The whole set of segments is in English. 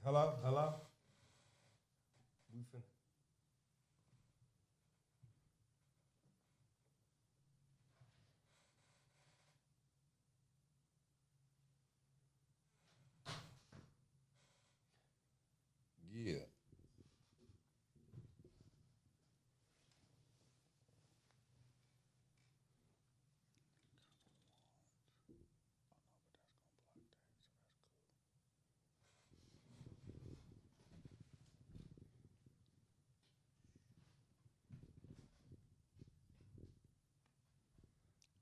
Hello, hello. We fin- Yeah.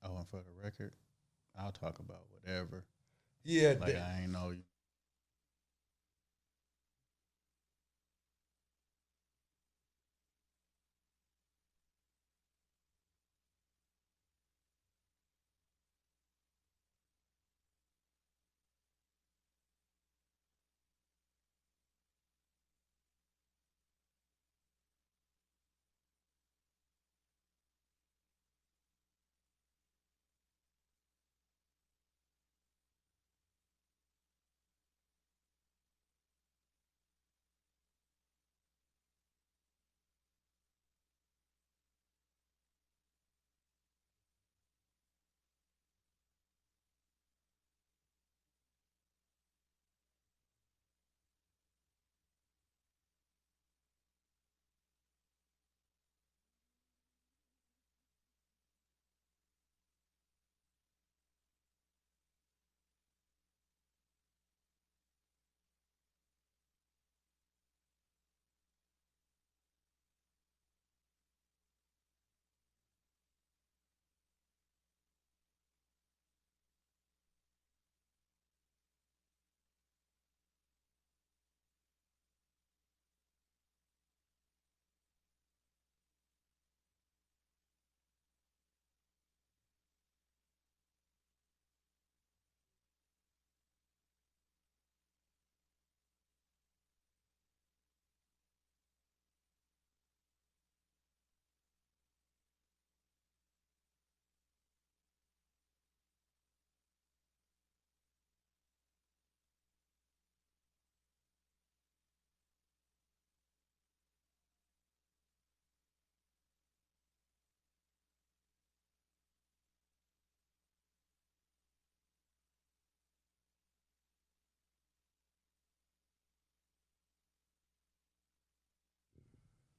Oh, and for the record, I'll talk about whatever. Yeah. Like I ain't know you.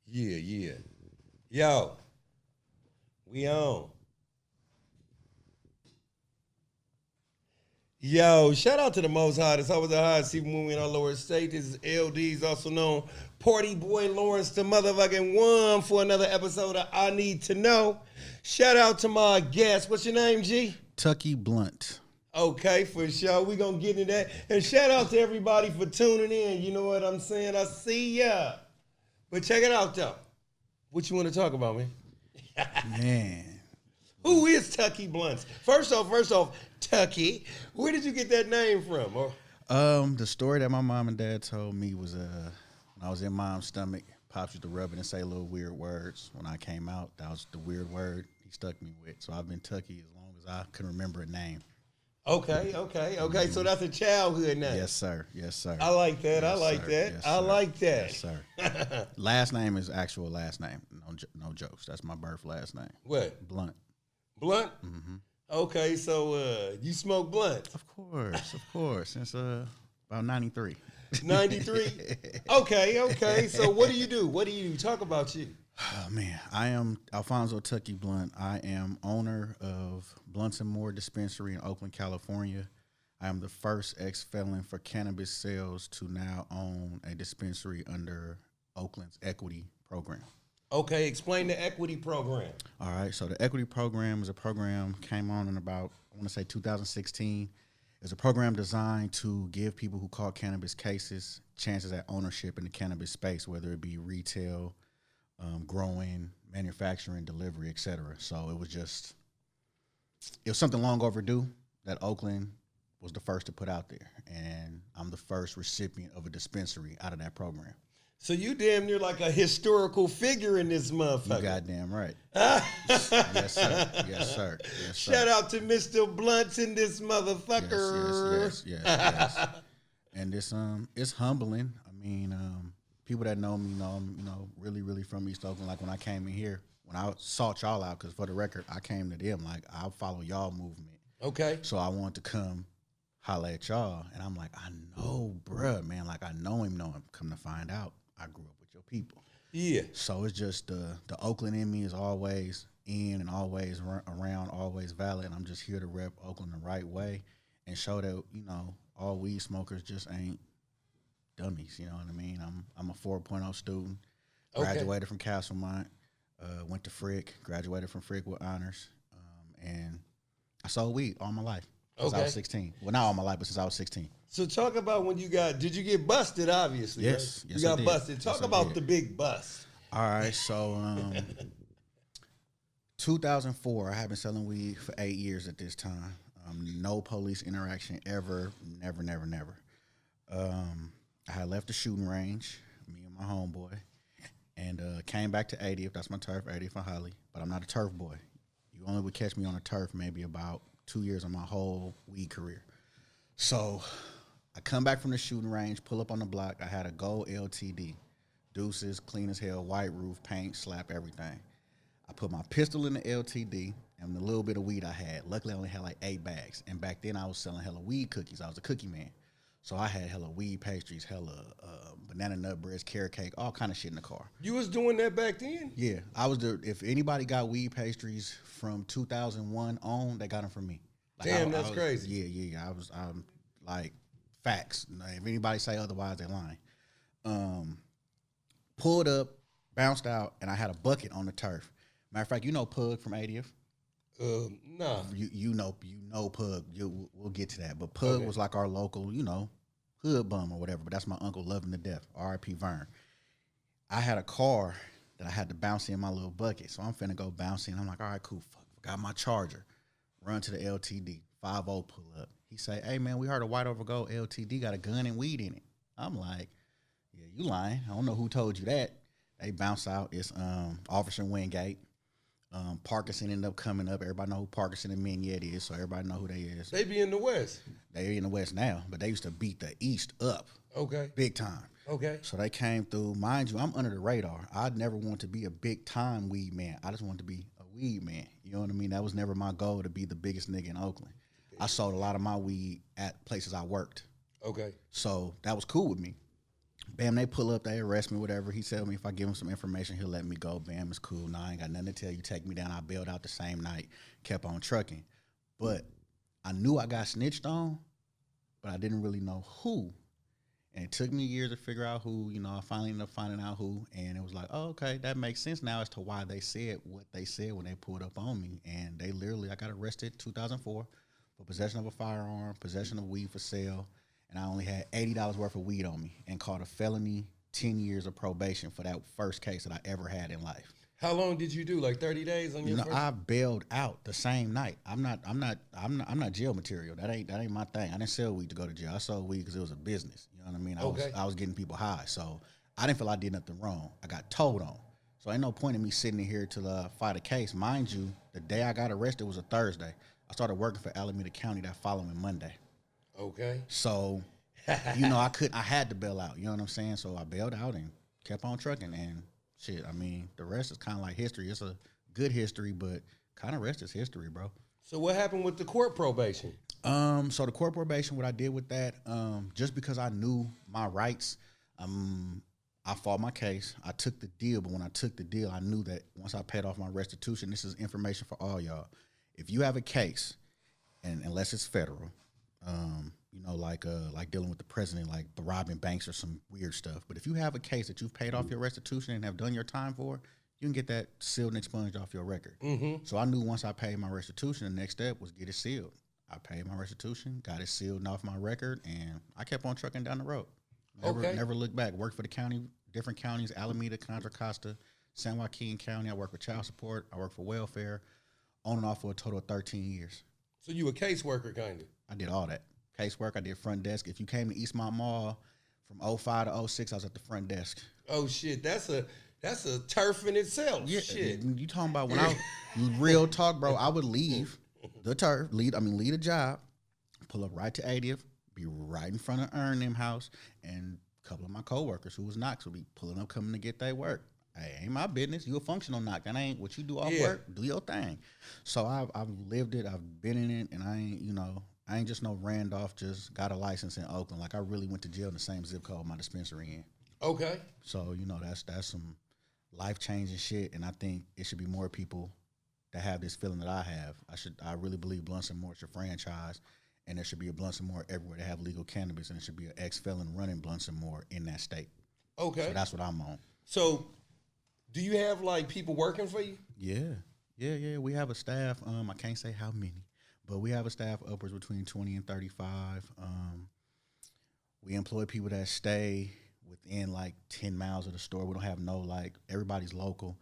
Yeah, yeah. Yo, we on. Yo, shout out to the Most High. It's always a high see when we in our lower state. This is LD's, also known Party Boy Lawrence, the motherfucking one, for another episode of I Need to Know. Shout out to my guest. What's your name, G? Tucky Blunt. Okay, for sure. We gonna get into that. And shout out to everybody for tuning in. You know what I'm saying? I see ya. But check it out though. What you want to talk about, man? Man. Who is Tucky Blunts? First off, Tucky. Where did you get that name from? Or The story that my mom and dad told me was when I was in mom's stomach, pops used to rub it and say little weird words. When I came out, that was the weird word he stuck me with. So I've been Tucky as long as I can remember a name. okay. So that's a childhood name. Yes, sir. Yes, sir. I like that. I Yes, like sir. that. Yes, I sir. like that. Yes, sir. Last name is actual last name. No jokes. That's my birth last name. What? Blunt. Blunt? Mm-hmm. Okay, so you smoke blunt. Of course. Since about 93. 93? Okay. So what do you do? What do you do? Talk about you. Oh man, I am Alfonso Tucky Blunt. I am owner of Blunts and More Dispensary in Oakland, California. I am the first ex-felon for cannabis sales to now own a dispensary under Oakland's equity program. Okay, explain the equity program. All right, so the equity program is a program came on in about I want to say 2016. It's a program designed to give people who call cannabis cases chances at ownership in the cannabis space, whether it be retail, growing, manufacturing, delivery, et cetera. So it was something long overdue that Oakland was the first to put out there, and I'm the first recipient of a dispensary out of that program. So you damn near like a historical figure in this You motherfucker. goddamn right. Yes, sir. Yes, sir. Yes, sir. Shout out to Mr. Blunts in this motherfucker. Yes. And it's humbling. I mean, people that know me know I'm, really, really from East Oakland. Like when I came in here, when I sought y'all out, because for the record, I came to them. Like I follow y'all movement. Okay. So I wanted to come holler at y'all, and I'm like, I know, bruh, man. Like I know him. Come to find out, I grew up with your people. Yeah. So it's just the Oakland in me is always in and always around, always valid. And I'm just here to rep Oakland the right way and show that all weed smokers just ain't dummies. You know what I mean? I'm a 4.0 student, graduated from Castlemont, went to Frick, graduated from Frick with honors, and I sold weed all my life since I was 16. Well, not all my life, but since I was 16. So talk about when did you get busted, obviously? Yes. Right? Yes, you got I did. busted. Talk about the big bust. All right, so 2004, I have been selling weed for 8 years at this time. No police interaction ever, never. I had left the shooting range, me and my homeboy, and came back to 80th. That's my turf, 80th and Holly, but I'm not a turf boy. You only would catch me on a turf maybe about 2 years of my whole weed career. So I come back from the shooting range, pull up on the block. I had a gold LTD, deuces, clean as hell, white roof, paint, slap, everything. I put my pistol in the LTD and the little bit of weed I had. Luckily, I only had like 8 bags. And back then, I was selling hella weed cookies. I was a cookie man. So I had hella weed pastries, hella banana nut breads, carrot cake, all kind of shit in the car. You was doing that back then? Yeah. I was if anybody got weed pastries from 2001 on, they got them from me. Like Damn, that's crazy. Yeah. I'm like, facts. If anybody say otherwise, they're lying. Pulled up, bounced out, and I had a bucket on the turf. Matter of fact, you know Pug from 80th? Nah. You know Pug. We'll get to that. But Pug was like our local, hood bum or whatever. But that's my uncle, love him to death. R.I.P. Vern. I had a car that I had to bounce in my little bucket. So I'm finna go bounce in. I'm like, all right, cool. Fuck. Got my charger. Run to the LTD. 5-0 pull up. He say, hey, man, we heard a white over gold LTD got a gun and weed in it. I'm like, yeah, you lying. I don't know who told you that. They bounce out. It's Officer Wingate. Parkinson ended up coming up. Everybody know who Parkinson and Mignette is, so everybody know who they is. They be in the West. They in the West now, but they used to beat the East up. Okay. Big time. Okay. So they came through. Mind you, I'm under the radar. I'd never want to be a big time weed man. I just wanted to be a weed man. You know what I mean? That was never my goal to be the biggest nigga in Oakland. I sold a lot of my weed at places I worked. Okay. So that was cool with me. Bam, they pull up, they arrest me, whatever. He tell me if I give him some information, he'll let me go. Bam, it's cool. Nah, I ain't got nothing to tell you. Take me down. I bailed out the same night, kept on trucking. But I knew I got snitched on, but I didn't really know who. And it took me years to figure out who. I finally ended up finding out who. And it was like, oh, okay, that makes sense now as to why they said what they said when they pulled up on me. And they literally, I got arrested 2004 for possession of a firearm, possession of weed for sale. And I only had $80 worth of weed on me and caught a felony, 10 years of probation for that first case that I ever had in life. How long did you do? Like 30 days on your first? I bailed out the same night. I'm not jail material. That ain't my thing. I didn't sell weed to go to jail. I sold weed because it was a business. You know what I mean? I was getting people high. So I didn't feel I did nothing wrong. I got told on. So ain't no point in me sitting in here to fight a case. Mind you, the day I got arrested was a Thursday. I started working for Alameda County that following Monday. Okay. So, I had to bail out. You know what I'm saying? So I bailed out and kept on trucking. And shit, I mean, the rest is kind of like history. It's a good history, but kind of rest is history, bro. So what happened with the court probation? So the court probation, what I did with that, just because I knew my rights, I fought my case. I took the deal, but when I took the deal, I knew that once I paid off my restitution, this is information for all y'all. If you have a case, and unless it's federal, like dealing with the president, like robbing banks or some weird stuff. But if you have a case that you've paid off your restitution and have done your time for, you can get that sealed and expunged off your record. Mm-hmm. So I knew once I paid my restitution, the next step was get it sealed. I paid my restitution, got it sealed and off my record, and I kept on trucking down the road. Never looked back. Worked for the county, different counties, Alameda, Contra Costa, San Joaquin County. I worked for child support. I worked for welfare, on and off for a total of 13 years. So you a caseworker, kind of? I did all that. Casework, I did front desk. If you came to Eastmont Mall from 05 to 06, I was at the front desk. Oh, shit. That's a turf in itself. Yeah, shit. You talking about when real talk, bro, I would leave the turf, leave a job, pull up right to 80th, be right in front of Earn them house, and a couple of my coworkers who was knocks would be pulling up, coming to get their work. Hey, ain't my business. You a functional knock. That ain't what you do off work. Do your thing. So I've lived it. I've been in it, and I ain't just no Randolph. Just got a license in Oakland. Like I really went to jail in the same zip code my dispensary in. Okay. So that's some life changing shit, and I think it should be more people that have this feeling that I have. I really believe Blunts and More should franchise, and there should be a Blunts and More everywhere that have legal cannabis, and there should be an ex-felon running Blunts and More in that state. Okay. So that's what I'm on. So, do you have like people working for you? Yeah. We have a staff. I can't say how many, but we have a staff upwards between 20 and 35. We employ people that stay within like 10 miles of the store. We don't have everybody's local,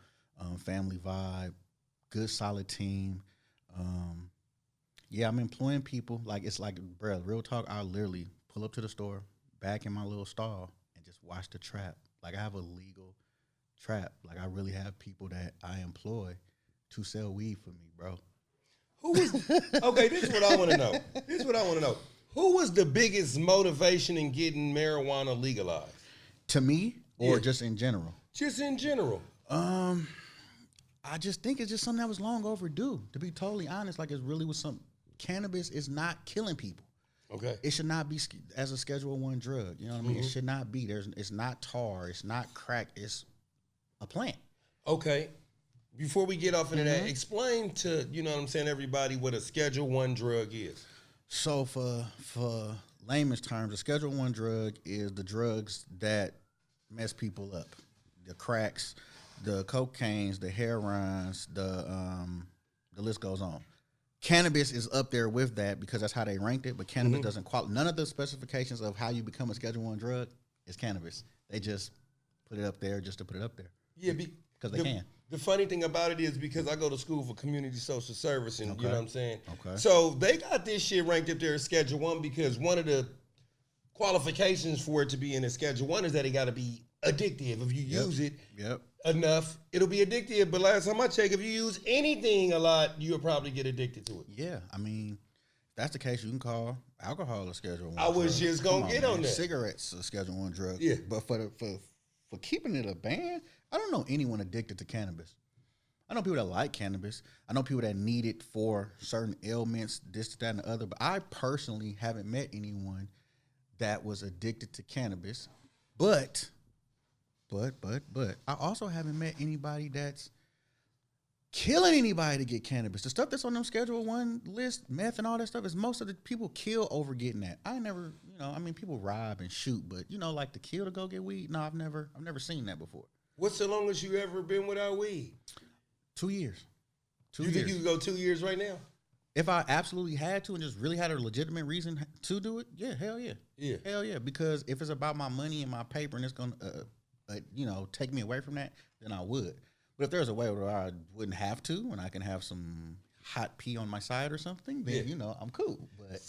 family vibe, good solid team. I'm employing people. Like it's like, bro, real talk. I'll literally pull up to the store, back in my little stall, and just watch the trap. Like I have a legal trap. Like I really have people that I employ to sell weed for me, bro. Okay, this is what I want to know. Who was the biggest motivation in getting marijuana legalized? To me, or just in general? Just in general. I just think it's just something that was long overdue. To be totally honest, like it really was some. Cannabis is not killing people. Okay. It should not be as a Schedule I drug. You know what I mean? It should not be. It's not tar. It's not crack. It's a plant. Okay. Before we get off into that, explain to, everybody what a Schedule I drug is. So for layman's terms, a Schedule I drug is the drugs that mess people up. The cracks, the cocaines, the heroins, the list goes on. Cannabis is up there with that because that's how they ranked it, but cannabis doesn't qualify. None of the specifications of how you become a Schedule I drug is cannabis. They just put it up there just to put it up there. Yeah, because they can. The funny thing about it is because I go to school for community social service, and you know what I'm saying? Okay. So they got this shit ranked up there as Schedule I because one of the qualifications for it to be in a Schedule I is that it got to be addictive. If you use it enough, it'll be addictive. But last time I checked, if you use anything a lot, you'll probably get addicted to it. Yeah, I mean, if that's the case, you can call alcohol a Schedule I. I was just gonna get on that. Cigarettes a Schedule I drug. Yeah, but for keeping it a ban, I don't know anyone addicted to cannabis. I know people that like cannabis. I know people that need it for certain ailments, this, that, and the other. But I personally haven't met anyone that was addicted to cannabis. But I also haven't met anybody that's killing anybody to get cannabis. The stuff that's on them Schedule I list, meth and all that stuff, is most of the people kill over getting that. I never, people rob and shoot, but like to kill to go get weed. No, I've never seen that before. What's the longest you ever been without weed? 2 years. You think you could go 2 years right now? If I absolutely had to and just really had a legitimate reason to do it, yeah, hell yeah. Yeah. Hell yeah. Because if it's about my money and my paper and it's going to, take me away from that, then I would. But if there's a way where I wouldn't have to and I can have some hot pee on my side or something, then, I'm cool. But,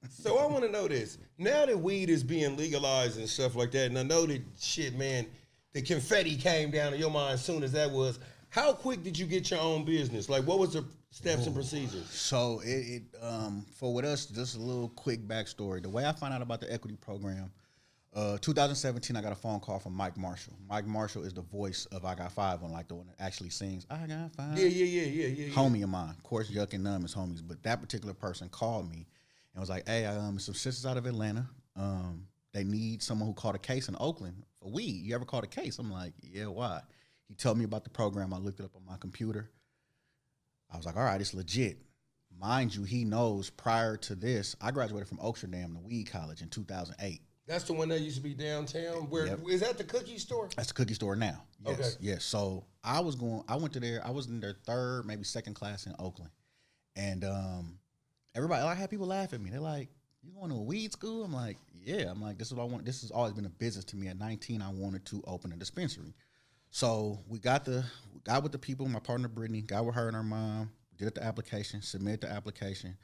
So I want to know this. Now that weed is being legalized and stuff like that, and I know that shit, man, the confetti came down in your mind as soon as that was. How quick did you get your own business? Like, what was the steps and procedures? So it for with us, just a little quick backstory. The way I found out about the equity program, 2017, I got a phone call from Mike Marshall. Mike Marshall is the voice of I Got Five, on like the one that actually sings I Got Five. Yeah. Homie of mine. Of course, Yuck and Numb is homies, but that particular person called me and was like, hey, some sisters out of Atlanta. They need someone who caught a case in Oakland for weed. You ever caught a case? I'm like, yeah, why? He told me about the program. I looked it up on my computer. I was like, all right, it's legit. Mind you, he knows prior to this, I graduated from Oaksterdam, the weed college, in 2008. That's the one that used to be downtown. Is that the cookie store? That's the cookie store now. Yes. Okay. Yes. So I went to there. I was in their third, maybe second class in Oakland. And everybody, I had people laugh at me. They're like, you going to a weed school? I'm like, yeah. I'm like, this is what I want. This has always been a business to me. At 19, I wanted to open a dispensary. So we got with the people, my partner Brittany, got with her and her mom, did the application, submitted the application.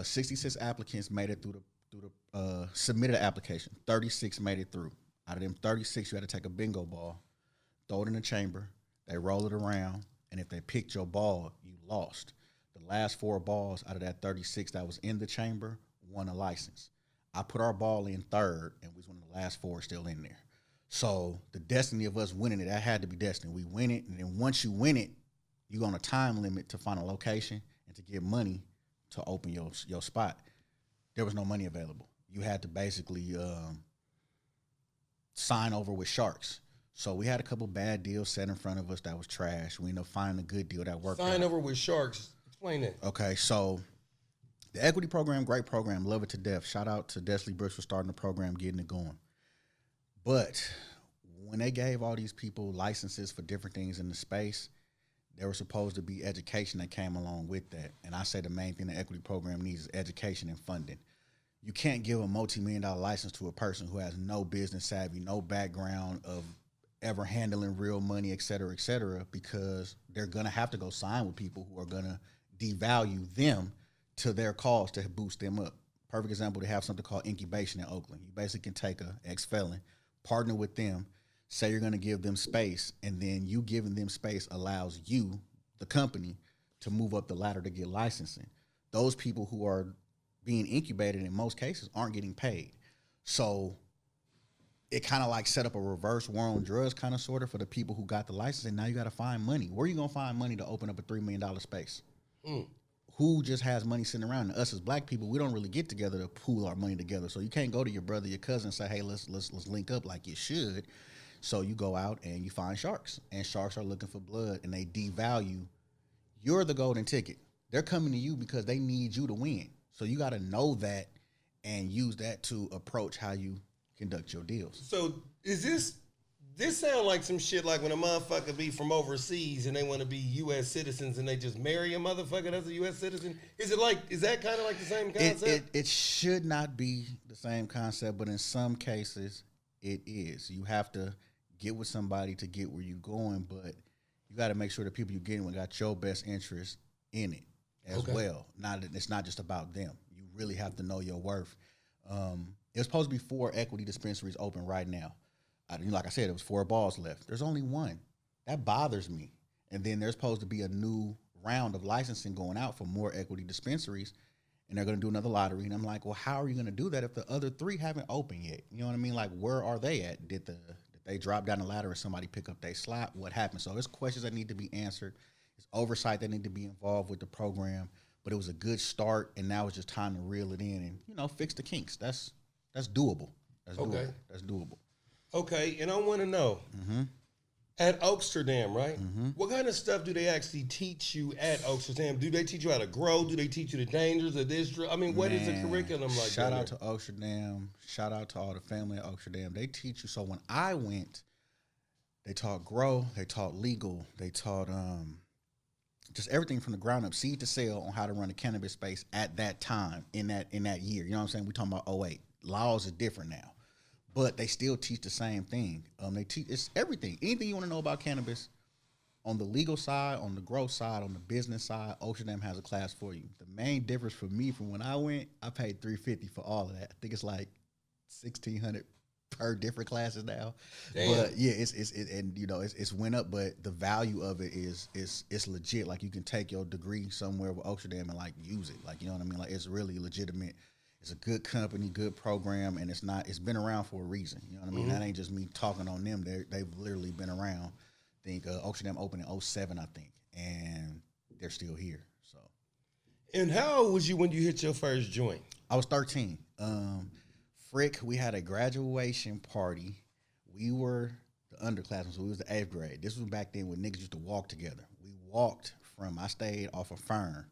66 applicants made it through the submitted the application. 36 made it through. Out of them 36, you had to take a bingo ball, throw it in the chamber, they roll it around, and if they picked your ball, you lost. The last 4 balls out of that 36 that was in the chamber won a license. I put our ball in third, and we was one of the last four still in there. So the destiny of us winning it, that had to be destiny. We win it, and then once you win it, you go on a time limit to find a location and to get money to open your spot. There was no money available. You had to basically sign over with sharks. So we had a couple bad deals set in front of us that was trash. We ended up finding a good deal that worked. Sign over with sharks. Explain that. Okay, so the equity program, great program, love it to death. Shout out to Desley Brooks for starting the program, getting it going. But when they gave all these people licenses for different things in the space, there was supposed to be education that came along with that. And I say the main thing the equity program needs is education and funding. You can't give a multi-million-dollar license to a person who has no business savvy, no background of ever handling real money, et cetera, because they're going to have to go sign with people who are going to devalue them to their cause to boost them up. Perfect example, they have something called incubation in Oakland. You basically can take a ex-felon, partner with them, say you're going to give them space, and then you giving them space allows you, the company, to move up the ladder to get licensing. Those people who are being incubated in most cases aren't getting paid. So it kind of like set up a reverse war on drugs kind of sort of for the people who got the license, and now you got to find money. Where are you going to find money to open up a $3 million space? Who just has money sitting around? And us as black people, we don't really get together to pool our money together. So you can't go to your brother, your cousin, and say, hey, let's link up like you should. So you go out and you find sharks, and sharks are looking for blood, and they devalue. You're the golden ticket. They're coming to you because they need you to win. So you got to know that and use that to approach how you conduct your deals. So is this sound like some shit like when a motherfucker be from overseas and they want to be U.S. citizens and they just marry a motherfucker that's a U.S. citizen? Is that kind of like the same concept? It should not be the same concept, but in some cases it is. You have to get with somebody to get where you're going, but you got to make sure the people you're getting with got your best interest in it as well. It's not just about them. You really have to know your worth. There's supposed to be 4 equity dispensaries open right now. Like I said, it was 4 balls left. There's only 1. That bothers me. And then there's supposed to be a new round of licensing going out for more equity dispensaries, and they're going to do another lottery. And I'm like, well, how are you going to do that if the other 3 haven't opened yet? You know what I mean? Like, where are they at? Did they drop down the ladder and somebody pick up their slot? What happened? So there's questions that need to be answered. There's oversight that need to be involved with the program. But it was a good start, and now it's just time to reel it in and, fix the kinks. That's doable. That's doable. Okay, and I want to know, at Oaksterdam, right? What kind of stuff do they actually teach you at Oaksterdam? Do they teach you how to grow? Do they teach you the dangers of this? I mean, what is the curriculum like? Shout out to Oaksterdam. Shout out to all the family at Oaksterdam. They teach you. So when I went, they taught grow, they taught legal, they taught just everything from the ground up, seed to sale, on how to run a cannabis space at that time in that year. You know what I'm saying? We're talking about 2008. Laws are different now. But they still teach the same thing. They teach it's everything. Anything you want to know about cannabis, on the legal side, on the growth side, on the business side, Oaksterdam has a class for you. The main difference for me from when I went, I paid $350 for all of that. I think it's like $1,600 per different classes now. Damn. But yeah, it's went up. But the value of it is legit. Like, you can take your degree somewhere with Oaksterdam and like use it. Like, you know what I mean? Like, it's really legitimate. It's a good company, good program, and it's been around for a reason. You know what I mean? That ain't just me talking on them. They've literally been around. I think Oaksterdam opened in 2007, I think, and they're still here. So. And how old was you when you hit your first joint? I was 13. Frick, we had a graduation party. We were the underclassmen, so we was the 8th grade. This was back then when niggas used to walk together. We walked I stayed off of Fern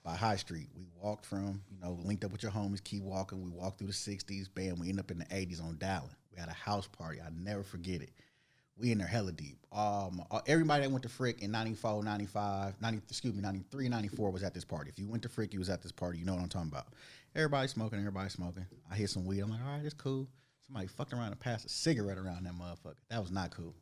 by High Street. We walked from, linked up with your homies, keep walking. We walked through the 60s, bam, we end up in the 80s on Dallin. We had a house party. I'll never forget it. We in there hella deep. Everybody that went to Frick in 94, 95, 93, 94 was at this party. If you went to Frick, you was at this party. You know what I'm talking about. Everybody smoking. I hit some weed. I'm like, all right, it's cool. Somebody fucked around and passed a cigarette around that motherfucker. That was not cool.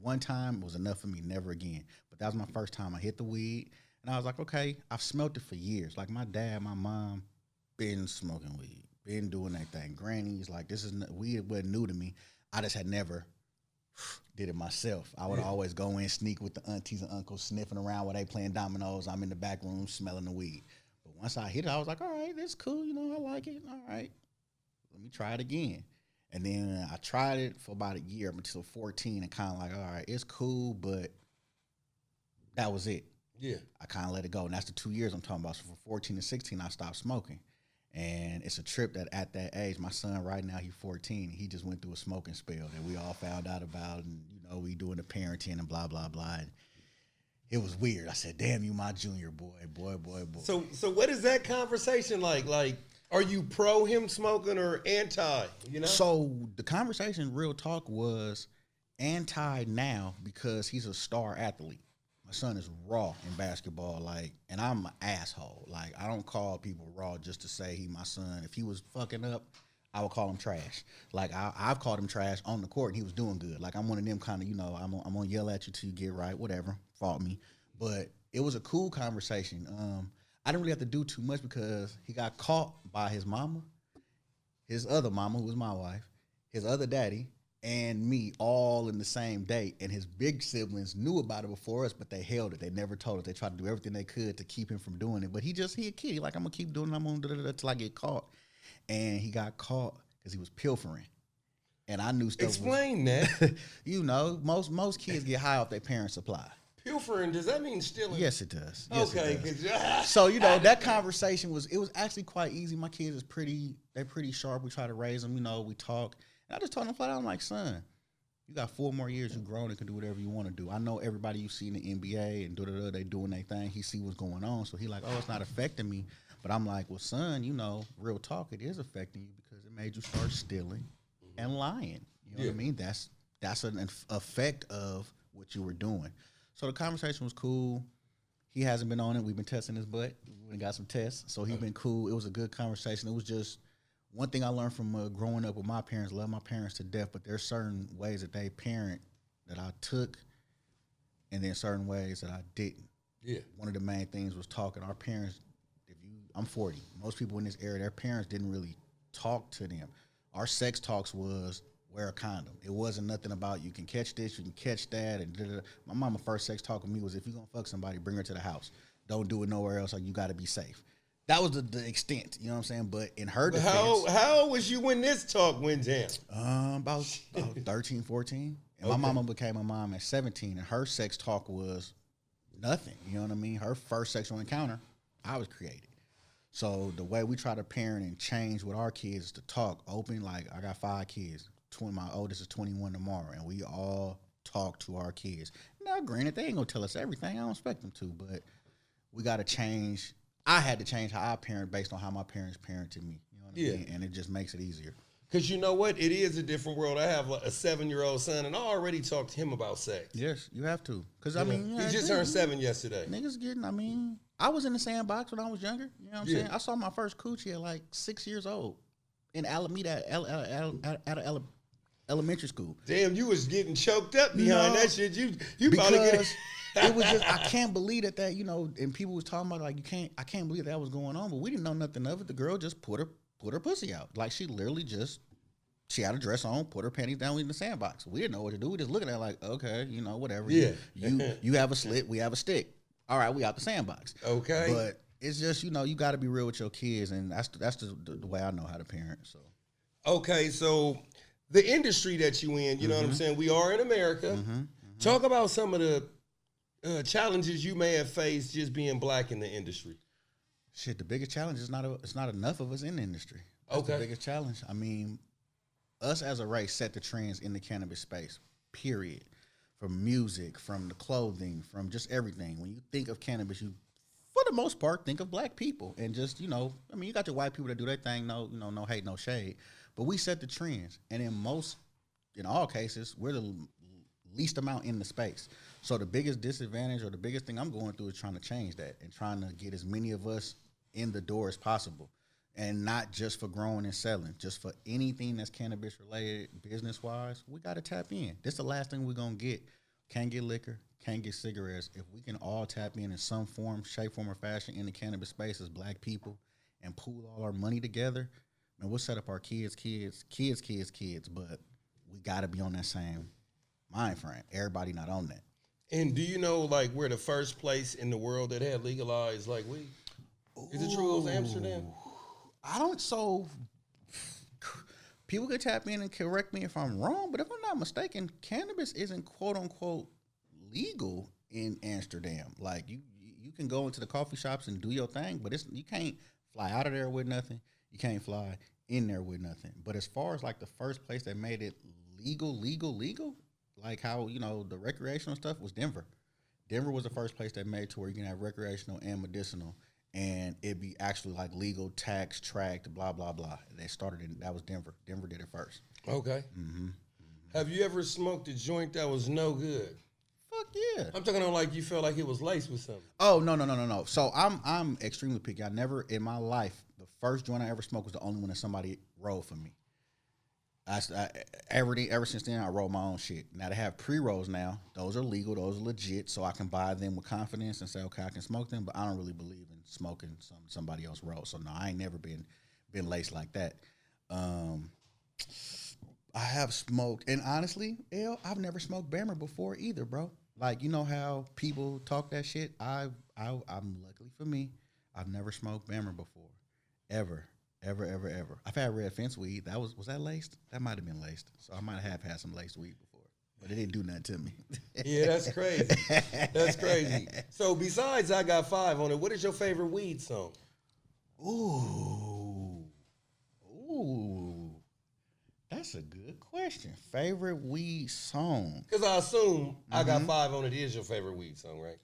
One time was enough for me, never again. But that was my first time. I hit the weed. And I was like, okay, I've smoked it for years. Like, my dad, my mom, been smoking weed, been doing that thing. Grannies, like, weed wasn't new to me. I just had never did it myself. I would always go in, sneak with the aunties and uncles, sniffing around while they playing dominoes. I'm in the back room smelling the weed. But once I hit it, I was like, all right, this is cool. I like it. All right. let me try it again. And then I tried it for about a year until 14 and kind of like, all right, it's cool, but that was it. Yeah. I kind of let it go. And that's the 2 years I'm talking about. So from 14 to 16, I stopped smoking. And it's a trip that at that age, my son right now, he's 14. He just went through a smoking spell that we all found out about. And, we doing the parenting and blah, blah, blah. And it was weird. I said, damn, you my junior boy. So what is that conversation like? Like, are you pro him smoking or anti, So the conversation, real talk, was anti now because he's a star athlete. My son is raw in basketball, and I'm an asshole. I don't call people raw just to say he my son. If he was fucking up, I would call him trash. I've called him trash on the court, and he was doing good. I'm one of them kind of, I'm gonna yell at you till you get right, whatever, fault me. But it was a cool conversation. I didn't really have to do too much because he got caught by his mama, his other mama, who was my wife, his other daddy, and me all in the same day. And his big siblings knew about it before us, but they held it. They never told us. They tried to do everything they could to keep him from doing it. But he a kid. He I'm going to keep doing it. I'm going to do it until I get caught. And he got caught because he was pilfering. And I knew stuff. Explain that. Most kids get high off their parents' supply. Pilfering, does that mean stealing? Yes, it does. Yes, okay. It does. So, that conversation was actually quite easy. My kids they're pretty sharp. We try to raise them, we talk. And I just told him flat out, I'm like, son, you got 4 more years. You're grown and can do whatever you want to do. I know everybody you see in the NBA and they doing their thing. He see what's going on. So he like, oh, it's not affecting me. But I'm like, well, son, real talk, it is affecting you because it made you start stealing and lying. You know what I mean? That's an effect of what you were doing. So the conversation was cool. He hasn't been on it. We've been testing his butt. We got some tests. So he's been cool. It was a good conversation. It was just one thing I learned from growing up with my parents. Love my parents to death, but there's certain ways that they parent that I took, and then certain ways that I didn't. Yeah. One of the main things was talking. Our parents, I'm 40. Most people in this area, their parents didn't really talk to them. Our sex talks was wear a condom. It wasn't nothing about you can catch this, you can catch that, and da-da-da. My mama first sex talk with me was if you're gonna fuck somebody, bring her to the house. Don't do it nowhere else. You got to be safe. That was the extent, you know what I'm saying? But in her defense... How old was you when this talk went down? About 13, 14. And my mama became a mom at 17, and her sex talk was nothing, you know what I mean? Her first sexual encounter, I was created. So the way we try to parent and change with our kids is to talk open. I got 5 kids. My oldest is 21 tomorrow, and we all talk to our kids. Now, granted, they ain't going to tell us everything. I don't expect them to, but we got to change... I had to change how I parent based on how my parents parented me. You know what I mean? And it just makes it easier. Because you know what? It is a different world. I have a 7-year-old son, and I already talked to him about sex. Yes, you have to. Because, he just turned 7 yesterday. Niggas getting, I was in the sandbox when I was younger. You know what I'm saying? I saw my first coochie at 6 years old in Alameda at elementary school. Damn, you was getting choked up behind that shit. You probably get... It was just, I can't believe that, and people was talking about I can't believe that was going on, but we didn't know nothing of it. The girl just put her pussy out. She literally she had a dress on, put her panties down in the sandbox. We didn't know what to do. We just looking at it okay, whatever. Yeah. You have a slit, we have a stick. All right, we out the sandbox. Okay. But it's just, you got to be real with your kids, and that's the way I know how to parent. So. Okay, so the industry that you in, you know what I'm saying? We are in America. Talk about some of the challenges you may have faced just being black in the industry. Shit, the biggest challenge is it's not enough of us in the industry. That's the biggest challenge. I mean, us as a race set the trends in the cannabis space, period. From music, from the clothing, from just everything. When you think of cannabis, you, for the most part, think of black people. And just, you got your white people that do their thing, no hate, no shade. But we set the trends. And in all cases, we're the least amount in the space. So the biggest disadvantage or the biggest thing I'm going through is trying to change that and trying to get as many of us in the door as possible. And not just for growing and selling, just for anything that's cannabis related, business wise, we got to tap in. This is the last thing we're going to get. Can't get liquor, can't get cigarettes. If we can all tap in some form, shape, form, or fashion in the cannabis space as black people and pool all our money together, man, we'll set up our kids. But we got to be on that same mind frame. Everybody not on that. And do you know, we're the first place in the world that had legalized weed? Is it true it was Amsterdam? I don't, so people could tap in and correct me if I'm wrong, but if I'm not mistaken, cannabis isn't quote unquote legal in Amsterdam. Like you can go into the coffee shops and do your thing, but you can't fly out of there with nothing. You can't fly in there with nothing. But as far as like the first place that made it legal, like how, you know, the recreational stuff was Denver. Denver was the first place that made to where you can have recreational and medicinal, and it'd be actually like legal, tax, tracked, blah, blah, blah. They started that was Denver. Denver did it first. Okay. Mm-hmm. Have you ever smoked a joint that was no good? Fuck yeah. I'm talking on like you felt like it was laced with something. Oh, no. So I'm extremely picky. I never in my life, the first joint I ever smoked was the only one that somebody rolled for me. Ever since then, I roll my own shit. Now they have pre-rolls now. Those are legal. Those are legit. So I can buy them with confidence and say, okay, I can smoke them. But I don't really believe in smoking somebody else roll. So no, I ain't never been laced like that. I have smoked, and honestly, I've never smoked Bammer before either, bro. Like, you know how people talk that shit? I'm luckily for me, I've never smoked Bammer before, ever. I've had red fence weed. Was that laced? That might have been laced. So I might have had some laced weed before, but it didn't do nothing to me. Yeah, that's crazy. That's crazy. So besides I Got 5 on it, what is your favorite weed song? Ooh, that's a good question. Favorite weed song? Because I assume I Got 5 on it is your favorite weed song, right?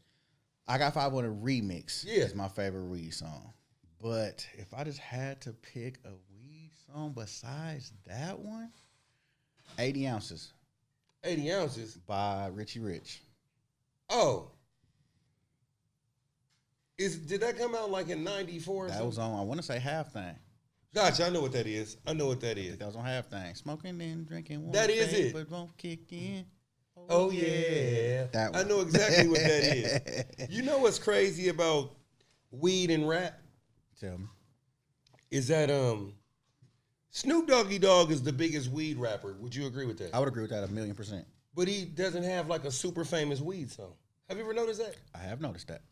I Got 5 on a remix. Yeah, is my favorite weed song. But if I just had to pick a weed song besides that one, 80 Ounces. 80 Ounces? By Richie Rich. Oh. Did that come out like in 94 or something? That was on, I want to say Half Thing. Gotcha, I know what that is. That was on Half Thing. Smoking and drinking. That is it. But won't kick in. Oh yeah. That one. I know exactly what that is. You know what's crazy about weed and rap? Tell me. Is that Snoop Doggy Dogg is the biggest weed rapper. Would you agree with that? I would agree with that 1,000,000%. But he doesn't have like a super famous weed song. Have you ever noticed that? I have noticed that.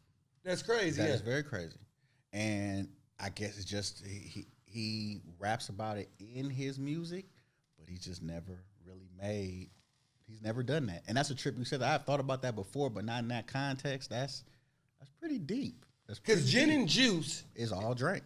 That's crazy. That is very crazy. And I guess it's just he raps about it in his music, but he's just never really he's never done that. And that's a trip you said that I've thought about that before, but not in that context. That's pretty deep. Because Gin and Juice is all drink.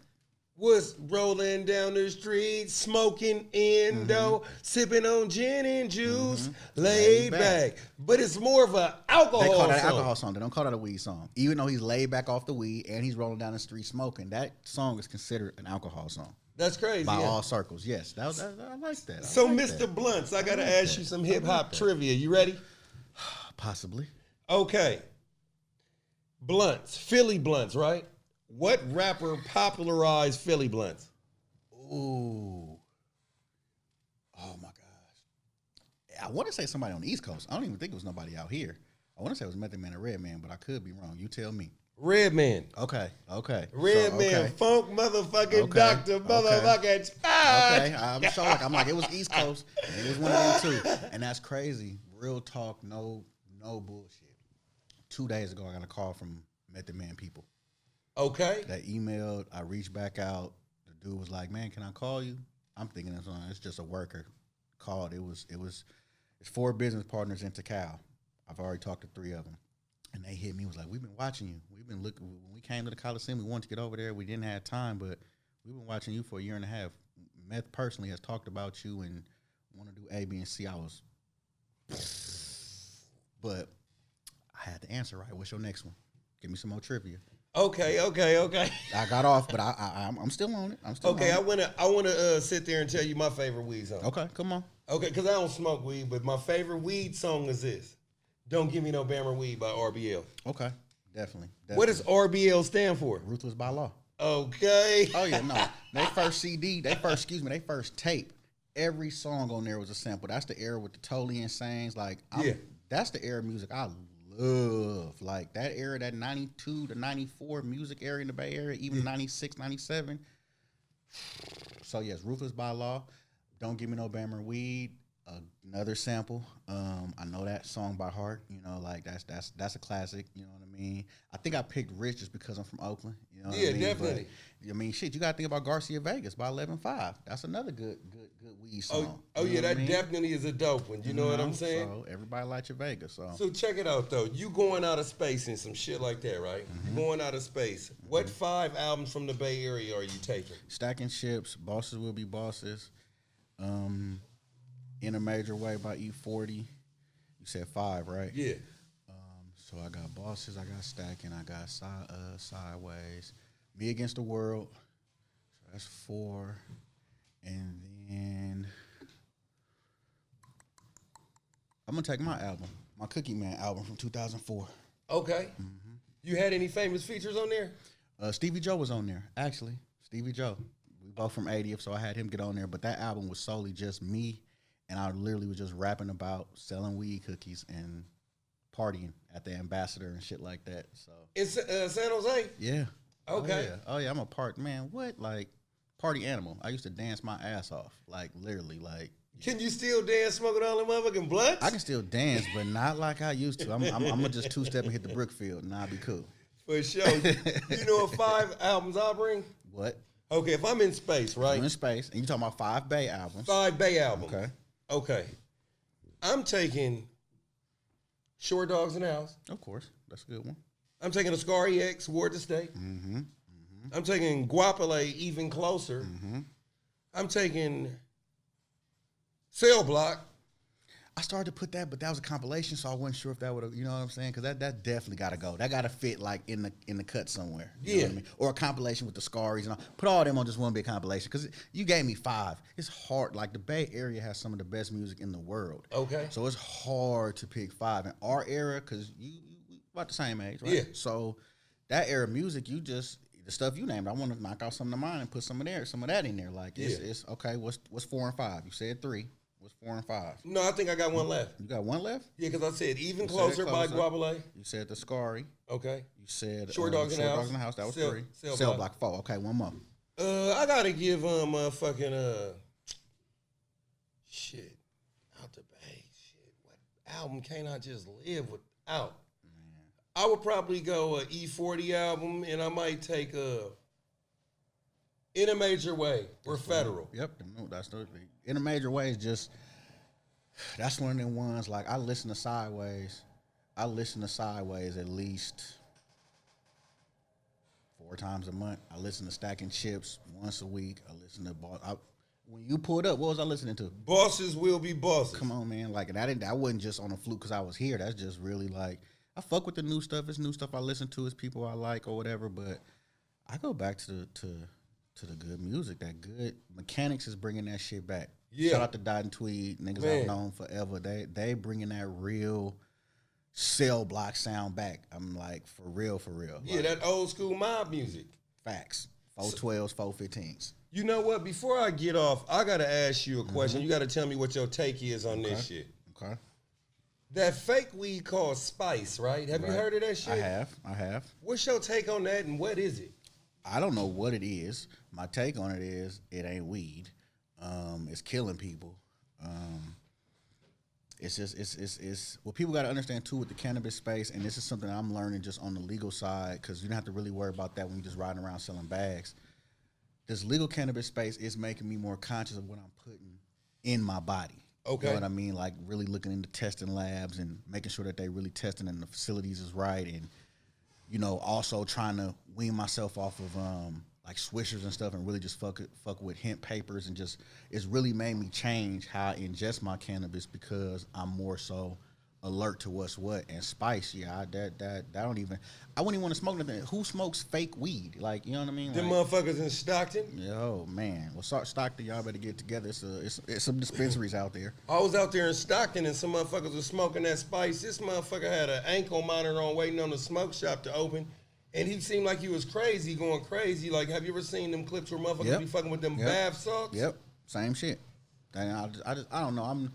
Was rolling down the street, smoking Indo, sipping on gin and juice, laid back. But it's more of an alcohol song. They call that an alcohol song. They don't call that a weed song. Even though he's laid back off the weed and he's rolling down the street smoking, that song is considered an alcohol song. That's crazy. By all circles, yes. I like that. So, Mr. Blunts, I got to ask you some hip-hop trivia. You ready? Possibly. Okay. Blunts. Philly Blunts, right? What rapper popularized Philly Blunts? Ooh. Oh, my gosh. I want to say somebody on the East Coast. I don't even think it was nobody out here. I want to say it was Method Man and Redman, but I could be wrong. You tell me. Redman. Okay. Redman, funk motherfucking Dr. Motherfucking Spot. Okay, I'm like, it was East Coast, and it was one of them too. And that's crazy. Real talk, no bullshit. 2 days ago, I got a call from Method Man people. Okay. That emailed, I reached back out. The dude was like, man, can I call you? I'm thinking it's just a worker. Called. It's 4 business partners in Tucky. I've already talked to 3 of them. And they hit me, was like, we've been watching you. We've been looking. When we came to the Coliseum, we wanted to get over there. We didn't have time, but we've been watching you for a year and a half. Meth personally has talked about you and want to do A, B, and C. But I had to answer right. What's your next one? Give me some more trivia. Okay. I got off, but I'm still on it. Okay, I wanna sit there and tell you my favorite weed song. Okay, come on. Okay, because I don't smoke weed, but my favorite weed song is this. Don't Give Me No Bammer Weed by RBL. Okay, definitely. What does RBL stand for? Ruthless by Law. Okay. Oh yeah, no. They first tape. Every song on there was a sample. That's the era with the Totally Insanes. Like, that's the era of music I love. Like that era, that 92 to 94 music era in the Bay Area, even 96, 97. So yes, Ruthless by Law. Don't Give Me No Bammer Weed. Another sample. I know that song by heart. You know, like that's a classic. You know what I mean? I think I picked Rich just because I'm from Oakland. You know what I mean? Definitely. But, I mean, shit, you got to think about Garcia Vegas by 11.5. That's another good good weed Oh, song. yeah, that definitely is a dope one. You know what I'm saying? So everybody likes your Vegas. So check it out though. You going out of space and some shit like that, right? You going out of space. What 5 albums from the Bay Area are you taking? Stacking Chips, Bosses Will Be Bosses, In a Major Way by E40. You said 5, right? Yeah. So I got Bosses, I got Stacking, I got Sideways, Me Against the World. So that's 4. And then I'm gonna take my album, my Cookie Man album from 2004. Okay. You had any famous features on there? Stevie Joe was on there, actually. Stevie Joe. We both from 80th, so I had him get on there. But that album was solely just me, and I literally was just rapping about selling weed cookies and partying at the Ambassador and shit like that. So In San Jose? yeah. Okay. Oh yeah. I'm a man. What, like, party animal? I used to dance my ass off, like literally, like. Can you still dance smoking all them motherfucking blunts? I can still dance, but not like I used to. I'm gonna just 2-step and hit the brick field, and I'll be cool. For sure. You know what 5 albums I'll bring? What? Okay, if I'm in space, right? I'm in space, and you talking about 5 Bay albums? 5 Bay albums. Okay. Okay. I'm taking Short Dogs in the House. Of course, that's a good one. I'm taking Ascari X, Ward to State. I'm taking Guapale, Even Closer. I'm taking Cell Block. I started to put that, but that was a compilation, so I wasn't sure if that would have, you know what I'm saying? Because that definitely got to go. That got to fit like in the cut somewhere. You know what I mean? Or a compilation with the Scaries and all. Put all them on just one big compilation. Because you gave me 5. It's hard. Like, the Bay Area has some of the best music in the world. Okay. So it's hard to pick 5. In our era, because you about the same age, right? Yeah. So that era of music, the stuff you named, I want to knock out some of mine and put some of that in there. Like, it's okay, what's 4 and 5? You said 3. What's 4 and 5? No, I think I got one left. You got one left? Yeah, because I said Even Closer by Guapale. You said the Scary. Okay. You said Short Dogs in the House. That was Cell- 3. Cell Cell Block. Block 4. Okay, one more. I gotta give motherfucking shit out the Bay. Shit, what album can't I just live without? Man. I would probably go a E40 album, and I might take In a Major Way or Federal. Yep, that's the In a Major Way is just, that's one of them ones. Like, I listen to Sideways at least 4 times a month. I listen to Stacking Chips once a week. I listen to when you pulled up, what was I listening to? Bosses Will Be Bosses. Come on, man. Like, and that wasn't just on a fluke because I was here. That's just really like, I fuck with the new stuff. It's new stuff I listen to. It's people I like or whatever. But I go back to the good music. That good Mechanics is bringing that shit back. Yeah. Shout out to Dot and Tweed, niggas I've known forever. They bringing that real Cell Block sound back. I'm like, for real. Yeah, like, that old school mob music. Facts. 412s, 415s. You know what? Before I get off, I gotta ask you a question. You gotta tell me what your take is on this shit. Okay. That fake weed called Spice, right? Have you heard of that shit? I have. What's your take on that, and what is it? I don't know what it is. My take on it is it ain't weed. It's killing people. It's just it's what people got to understand too with the cannabis space, and this is something I'm learning just on the legal side because you don't have to really worry about that when you're just riding around selling bags. This legal cannabis space is making me more conscious of what I'm putting in my body. Okay. You know what I mean? Like really looking into testing labs and making sure that they really testing and the facilities is right, and you know also trying to wean myself off of like swishers and stuff and really just fuck with hemp papers, and just it's really made me change how I ingest my cannabis because I'm more so alert to what's what. And Spice, yeah, that don't even, I wouldn't even want to smoke nothing. Who smokes fake weed? Like, you know what I mean? Them like, motherfuckers in Stockton? Yo, man. Well, Stockton, y'all better get together. It's some dispensaries out there. I was out there in Stockton and some motherfuckers was smoking that Spice. This motherfucker had an ankle monitor on waiting on the smoke shop to open. And he seemed like he was crazy, going crazy. Like, have you ever seen them clips where motherfuckers be fucking with them bath salts? Yep, same shit. I don't know.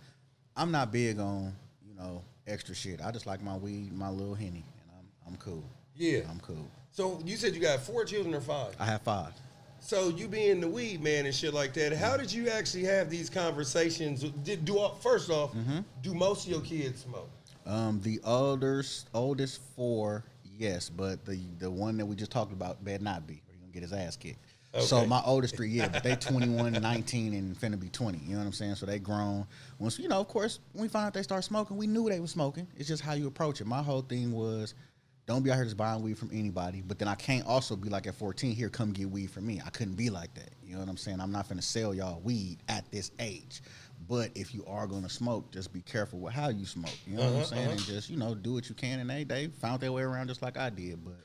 I'm not big on, you know, extra shit. I just like my weed, my little Henny, and I'm cool. Yeah, I'm cool. So you said you got 4 children or 5? I have 5. So you being the weed man and shit like that, how did you actually have these conversations? First off, do most of your kids smoke? The oldest 4, yes, but the one that we just talked about better not be, or you're gonna get his ass kicked. Okay. So my oldest three, yeah, but they 21, 19, and finna be 20. You know what I'm saying? So they grown. Once, you know, of course, when we found out they start smoking, we knew they were smoking. It's just how you approach it. My whole thing was, don't be out here just buying weed from anybody. But then I can't also be like at 14, here, come get weed from me. I couldn't be like that. You know what I'm saying? I'm not finna sell y'all weed at this age. But if you are gonna smoke, just be careful with how you smoke. You know what I'm saying? And just, you know, do what you can. And they found their way around just like I did. But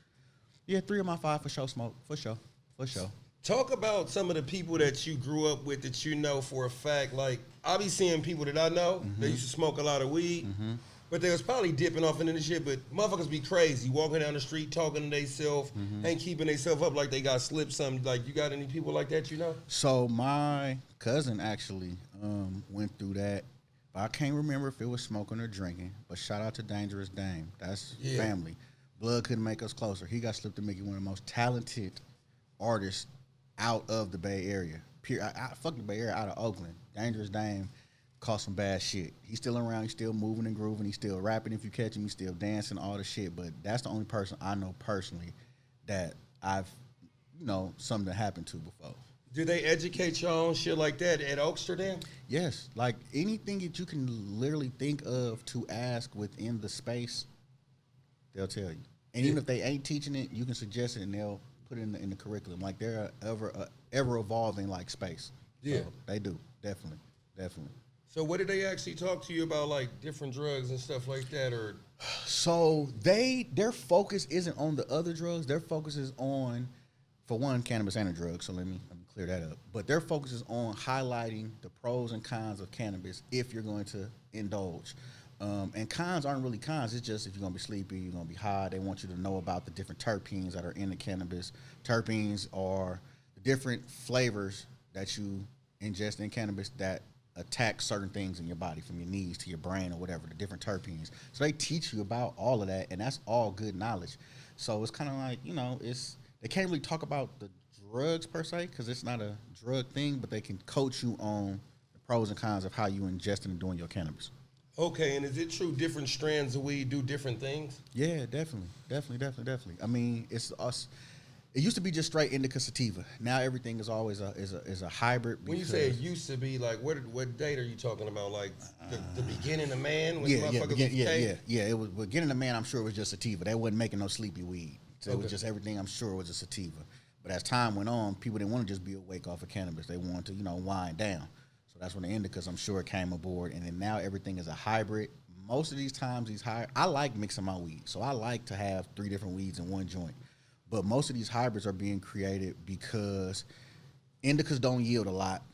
yeah, 3 of my 5 for sure smoke. For sure. For sure. Talk about some of the people that you grew up with that you know for a fact. Like, I be seeing people that I know, they used to smoke a lot of weed, but they was probably dipping off into the shit, but motherfuckers be crazy, walking down the street, talking to themselves, ain't keeping themselves up like they got slipped something. Like, you got any people like that you know? So my cousin actually went through that. But I can't remember if it was smoking or drinking, but shout out to Dangerous Dame. That's family. Blood couldn't make us closer. He got slipped to Mickey, one of the most talented artists out of the Bay Area. Fuck the Bay Area, out of Oakland. Dangerous Dame caught some bad shit. He's still around. He's still moving and grooving. He's still rapping if you catch him. He's still dancing, all the shit. But that's the only person I know personally that I've, you know, something happened to before. Do they educate y'all on shit like that at Oaksterdam? Yes. Like anything that you can literally think of to ask within the space, they'll tell you. And even if they ain't teaching it, you can suggest it and they'll put it in the curriculum. Like they're ever evolving like space. Yeah. So they do. Definitely. So what did they actually talk to you about, like different drugs and stuff like that, or? So their focus isn't on the other drugs. Their focus is on, for one, cannabis ain't a drug. So let me clear that up. But their focus is on highlighting the pros and cons of cannabis if you're going to indulge. And cons aren't really cons. It's just if you're going to be sleepy, you're going to be high. They want you to know about the different terpenes that are in the cannabis. Terpenes are the different flavors that you ingest in cannabis that attack certain things in your body, from your knees to your brain or whatever, the different terpenes. So they teach you about all of that, and that's all good knowledge. So it's kind of like, you know, they can't really talk about the drugs per se because it's not a drug thing, but they can coach you on the pros and cons of how you ingest and doing your cannabis. Okay, and is it true different strands of weed do different things? Yeah, definitely. I mean, it's us. It used to be just straight indica sativa. Now everything is always a hybrid. When you say it used to be, like, what date are you talking about? Like the beginning of man? When yeah. It was beginning of man. I'm sure it was just sativa. They wasn't making no sleepy weed. So it was just everything. I'm sure it was a sativa. But as time went on, people didn't want to just be awake off of cannabis. They wanted to, you know, wind down. So that's when the indicas, I'm sure, came aboard. And then now everything is a hybrid. Most of these times, I like mixing my weed. So I like to have 3 different weeds in one joint. But most of these hybrids are being created because indicas don't yield a lot,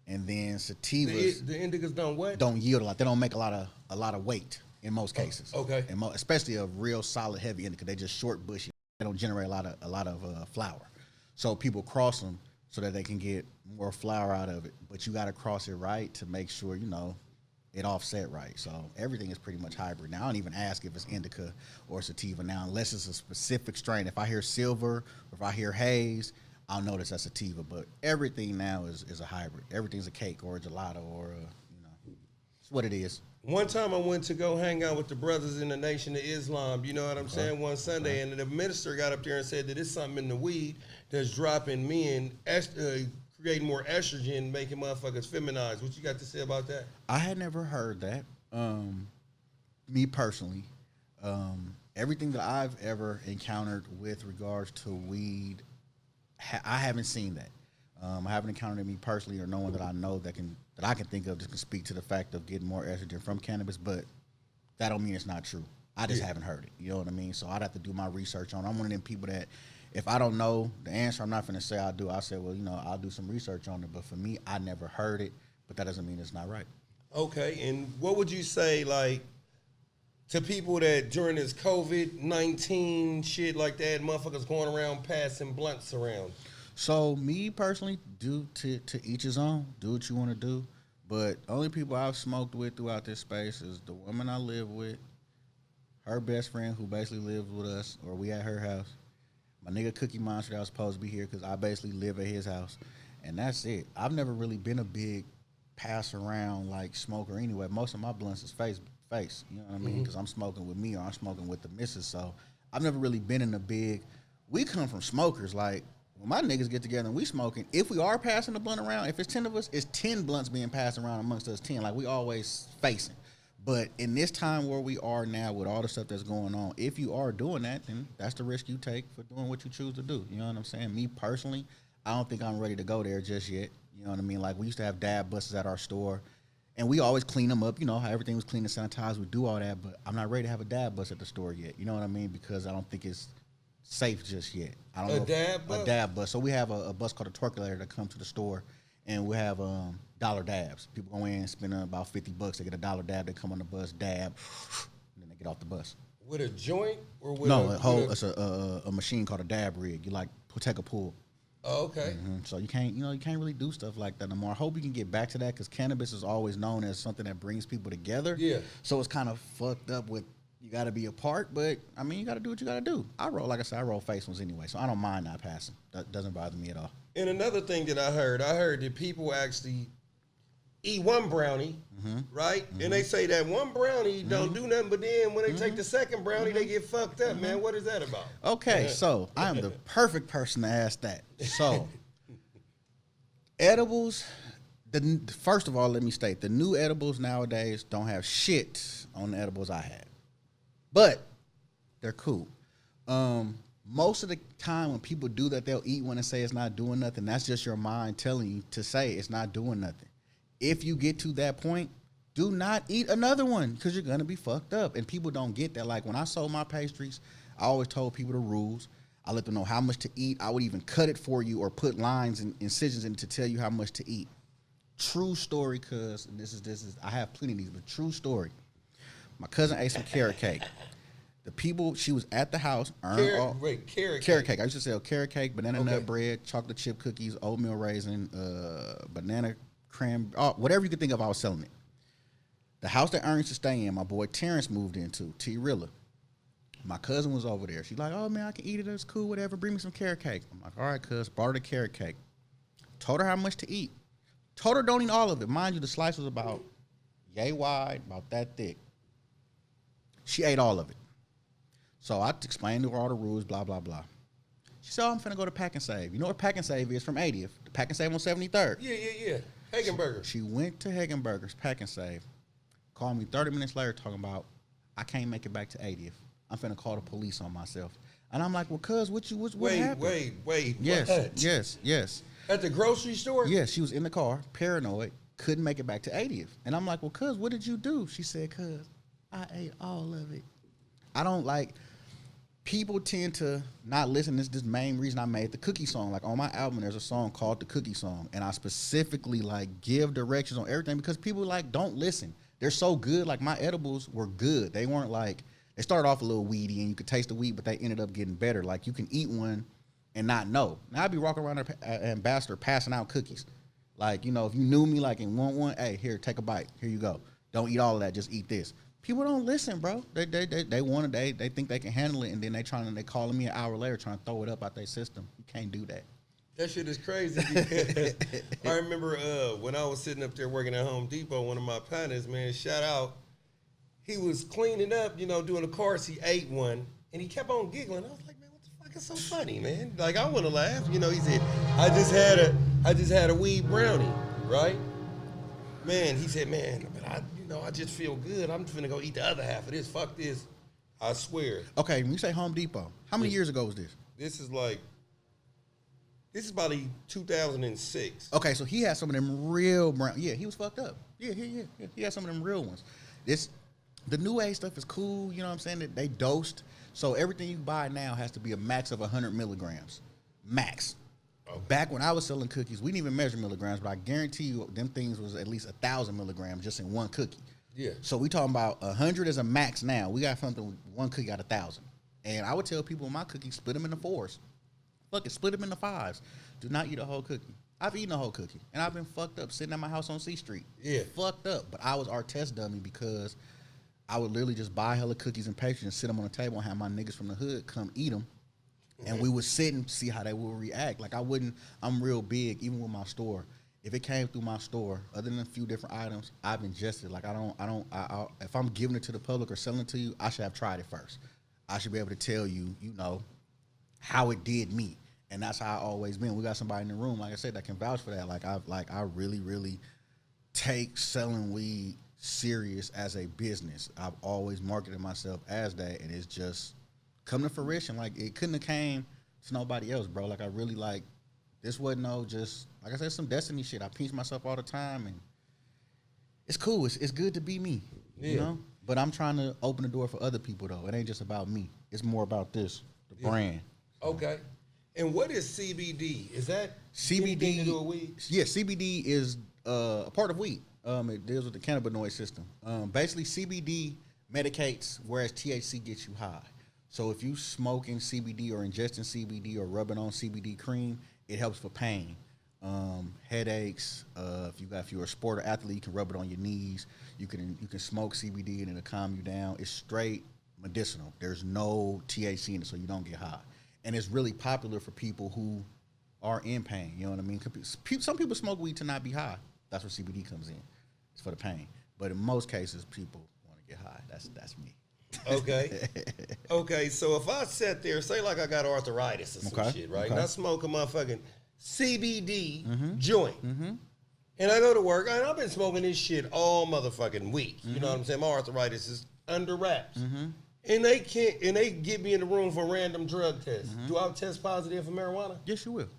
and then sativas the indicas don't what? Don't yield a lot. They don't make a lot of weight in most cases. Okay. And especially a real solid heavy indica, they just short bushy. They don't generate a lot of flower. So people cross them so that they can get more flower out of it. But you got to cross it right to make sure, you know, it offset right. So everything is pretty much hybrid. Now, I don't even ask if it's indica or sativa now, unless it's a specific strain. If I hear silver or if I hear haze, I'll notice that's sativa. But everything now is a hybrid. Everything's a cake or a gelato or you know, it's what it is. One time I went to go hang out with the brothers in the Nation of Islam, you know what I'm saying, one Sunday, and the minister got up there and said that there's something in the weed that's dropping men, creating more estrogen, making motherfuckers feminized. What you got to say about that? I had never heard that. Me personally, everything that I've ever encountered with regards to weed, I haven't seen that. I haven't encountered it me personally, or no one that I know that I can think of that can speak to the fact of getting more estrogen from cannabis. But that don't mean it's not true. I just haven't heard it. You know what I mean? So I'd have to do my research on it. I'm one of them people that, if I don't know the answer, I'm not going to say I do. I say, well, you know, I'll do some research on it. But for me, I never heard it. But that doesn't mean it's not right. Okay, and what would you say, like, to people that during this COVID-19 shit like that, motherfuckers going around passing blunts around? So me personally, do to each his own. Do what you want to do. But only people I've smoked with throughout this space is the woman I live with, her best friend who basically lives with us, or we at her house, my nigga Cookie Monster that was supposed to be here because I basically live at his house, and that's it. I've never really been a big pass around like smoker anyway. Most of my blunts is face, you know what I mean? Because I'm smoking with me or I'm smoking with the missus. So I've never really been in a big. We come from smokers. Like when my niggas get together and we smoking, if we are passing the blunt around, if it's 10 of us, it's 10 blunts being passed around amongst us 10. Like we always facing. But in this time where we are now with all the stuff that's going on, if you are doing that, then that's the risk you take for doing what you choose to do. You know what I'm saying? Me personally, I don't think I'm ready to go there just yet. You know what I mean? Like we used to have dab buses at our store. And we always clean them up, you know, how everything was clean and sanitized. We do all that, but I'm not ready to have a dab bus at the store yet. You know what I mean? Because I don't think it's safe just yet. I don't know. Dab bus? A dab bus. So we have a bus called a Twerkulator that comes to the store, and we have dollar dabs. People go in and spend about $50. They get a dollar dab. They come on the bus, dab, and then they get off the bus. With a joint or with it's a machine called a dab rig. You like take a pull. Oh, okay. So you can't really do stuff like that no more. I hope you can get back to that because cannabis is always known as something that brings people together. Yeah. So it's kind of fucked up with you got to be apart, but I mean you got to do what you got to do. I roll face ones anyway, so I don't mind not passing. That doesn't bother me at all. And another thing that I heard that people actually eat one brownie, right? And they say that one brownie don't do nothing, but then when they take the second brownie, they get fucked up, man. What is that about? Okay, so I am the perfect person to ask that. So, edibles, first of all, let me state, the new edibles nowadays don't have shit on the edibles I had. But they're cool. Most of the time when people do that, they'll eat one and say it's not doing nothing. That's just your mind telling you to say it's not doing nothing. If you get to that point, do not eat another one because you're going to be fucked up. And people don't get that. Like when I sold my pastries, I always told people the rules. I let them know how much to eat. I would even cut it for you or put lines and incisions in it to tell you how much to eat. True story, because this is I have plenty of these, but true story. My cousin ate some carrot cake. The people, she was at the house. Carrot cake. I used to sell carrot cake, banana nut bread, chocolate chip cookies, oatmeal raisin, banana whatever you could think of, I was selling it. The house that Ernst used to stay in, my boy Terrence moved into, T-Rilla. My cousin was over there. She's like, oh, man, I can eat it. It's cool, whatever. Bring me some carrot cake. I'm like, all right, cuz. Brought her the carrot cake. Told her how much to eat. Told her don't eat all of it. Mind you, the slice was about yay wide, about that thick. She ate all of it. So I explained to her all the rules, blah, blah, blah. She said, oh, I'm finna go to Pack and Save. You know where Pack and Save is from 80th? The Pack and Save on 73rd. Yeah. Hagenberger. She went to Hagenberger's, Pack and Save. Called me 30 minutes later talking about, I can't make it back to 80th. I'm finna call the police on myself. And I'm like, well, cuz, what happened? Wait. Yes, what? yes. At the grocery store? Yes, she was in the car, paranoid, couldn't make it back to 80th. And I'm like, well, cuz, what did you do? She said, cuz, I ate all of it. I don't like... People tend to not listen. This is the main reason I made the cookie song. Like on my album, there's a song called The Cookie Song. And I specifically like give directions on everything because people like don't listen. They're so good. Like my edibles were good. They weren't like, they started off a little weedy and you could taste the weed, but they ended up getting better. Like you can eat one and not know. Now I'd be walking around Ambassador passing out cookies. Like, you know, if you knew me like and want one, hey, here, take a bite. Here you go. Don't eat all of that. Just eat this. People don't listen, bro. They want it. They think they can handle it, and then they calling me an hour later trying to throw it up out their system. You can't do that. That shit is crazy. I remember when I was sitting up there working at Home Depot, one of my partners, man, shout out. He was cleaning up, you know, doing the cars. He ate one, and he kept on giggling. I was like, man, what the fuck is so funny, man? Like I want to laugh. You know, he said, I just had a weed brownie, right? Man, he said, man, but I just feel good. I'm finna go eat the other half of this. Fuck this. I swear. Okay, when you say Home Depot, how many years ago was this? This is about 2006. Okay, so he had some of them real brown. Yeah, he was fucked up. Yeah. He had some of them real ones. The new age stuff is cool. You know what I'm saying? They dosed. So everything you buy now has to be a max of 100 milligrams. Max. Okay. Back when I was selling cookies, we didn't even measure milligrams, but I guarantee you them things was at least 1,000 milligrams just in one cookie. Yeah. So we talking about 100 is a max now. We got something, one cookie got 1,000. And I would tell people in my cookies, split them into 4s. Fuck it, split them into 5s. Do not eat a whole cookie. I've eaten a whole cookie, and I've been fucked up sitting at my house on C Street. Yeah. Fucked up. But I was our test dummy because I would literally just buy hella cookies and pastries and sit them on the table and have my niggas from the hood come eat them. And we would sit and see how they would react. Like I'm real big, even with my store. If it came through my store, other than a few different items, I've ingested. Like if I'm giving it to the public or selling it to you, I should have tried it first. I should be able to tell you, you know, how it did me. And that's how I always been. We got somebody in the room, like I said, that can vouch for that. I really, really take selling weed serious as a business. I've always marketed myself as that, and it's just come to fruition. Like, it couldn't have came to nobody else, bro. Like, I really, like, this wasn't no just, like I said, some destiny shit. I pinch myself all the time, and it's cool. It's good to be me, you know? But I'm trying to open the door for other people, though. It ain't just about me. It's more about this, the brand. Okay. And what is CBD? Is that CBD to do with weed? Yeah, CBD is a part of weed. It deals with the cannabinoid system. Basically, CBD medicates, whereas THC gets you high. So if you smoking CBD or ingesting CBD or rubbing on CBD cream, it helps for pain, headaches. If you're a sport or athlete, you can rub it on your knees. You can smoke CBD and it'll calm you down. It's straight medicinal. There's no THC in it, so you don't get high. And it's really popular for people who are in pain. You know what I mean? Some people smoke weed to not be high. That's where CBD comes in. It's for the pain. But in most cases, people want to get high. That's me. Okay. Okay, so if I sat there, say like I got arthritis or some shit, right? And I smoke a motherfucking CBD joint. And I go to work, and I've been smoking this shit all motherfucking week. You know what I'm saying? My arthritis is under wraps. And they get me in the room for random drug tests. Do I test positive for marijuana? Yes, you will.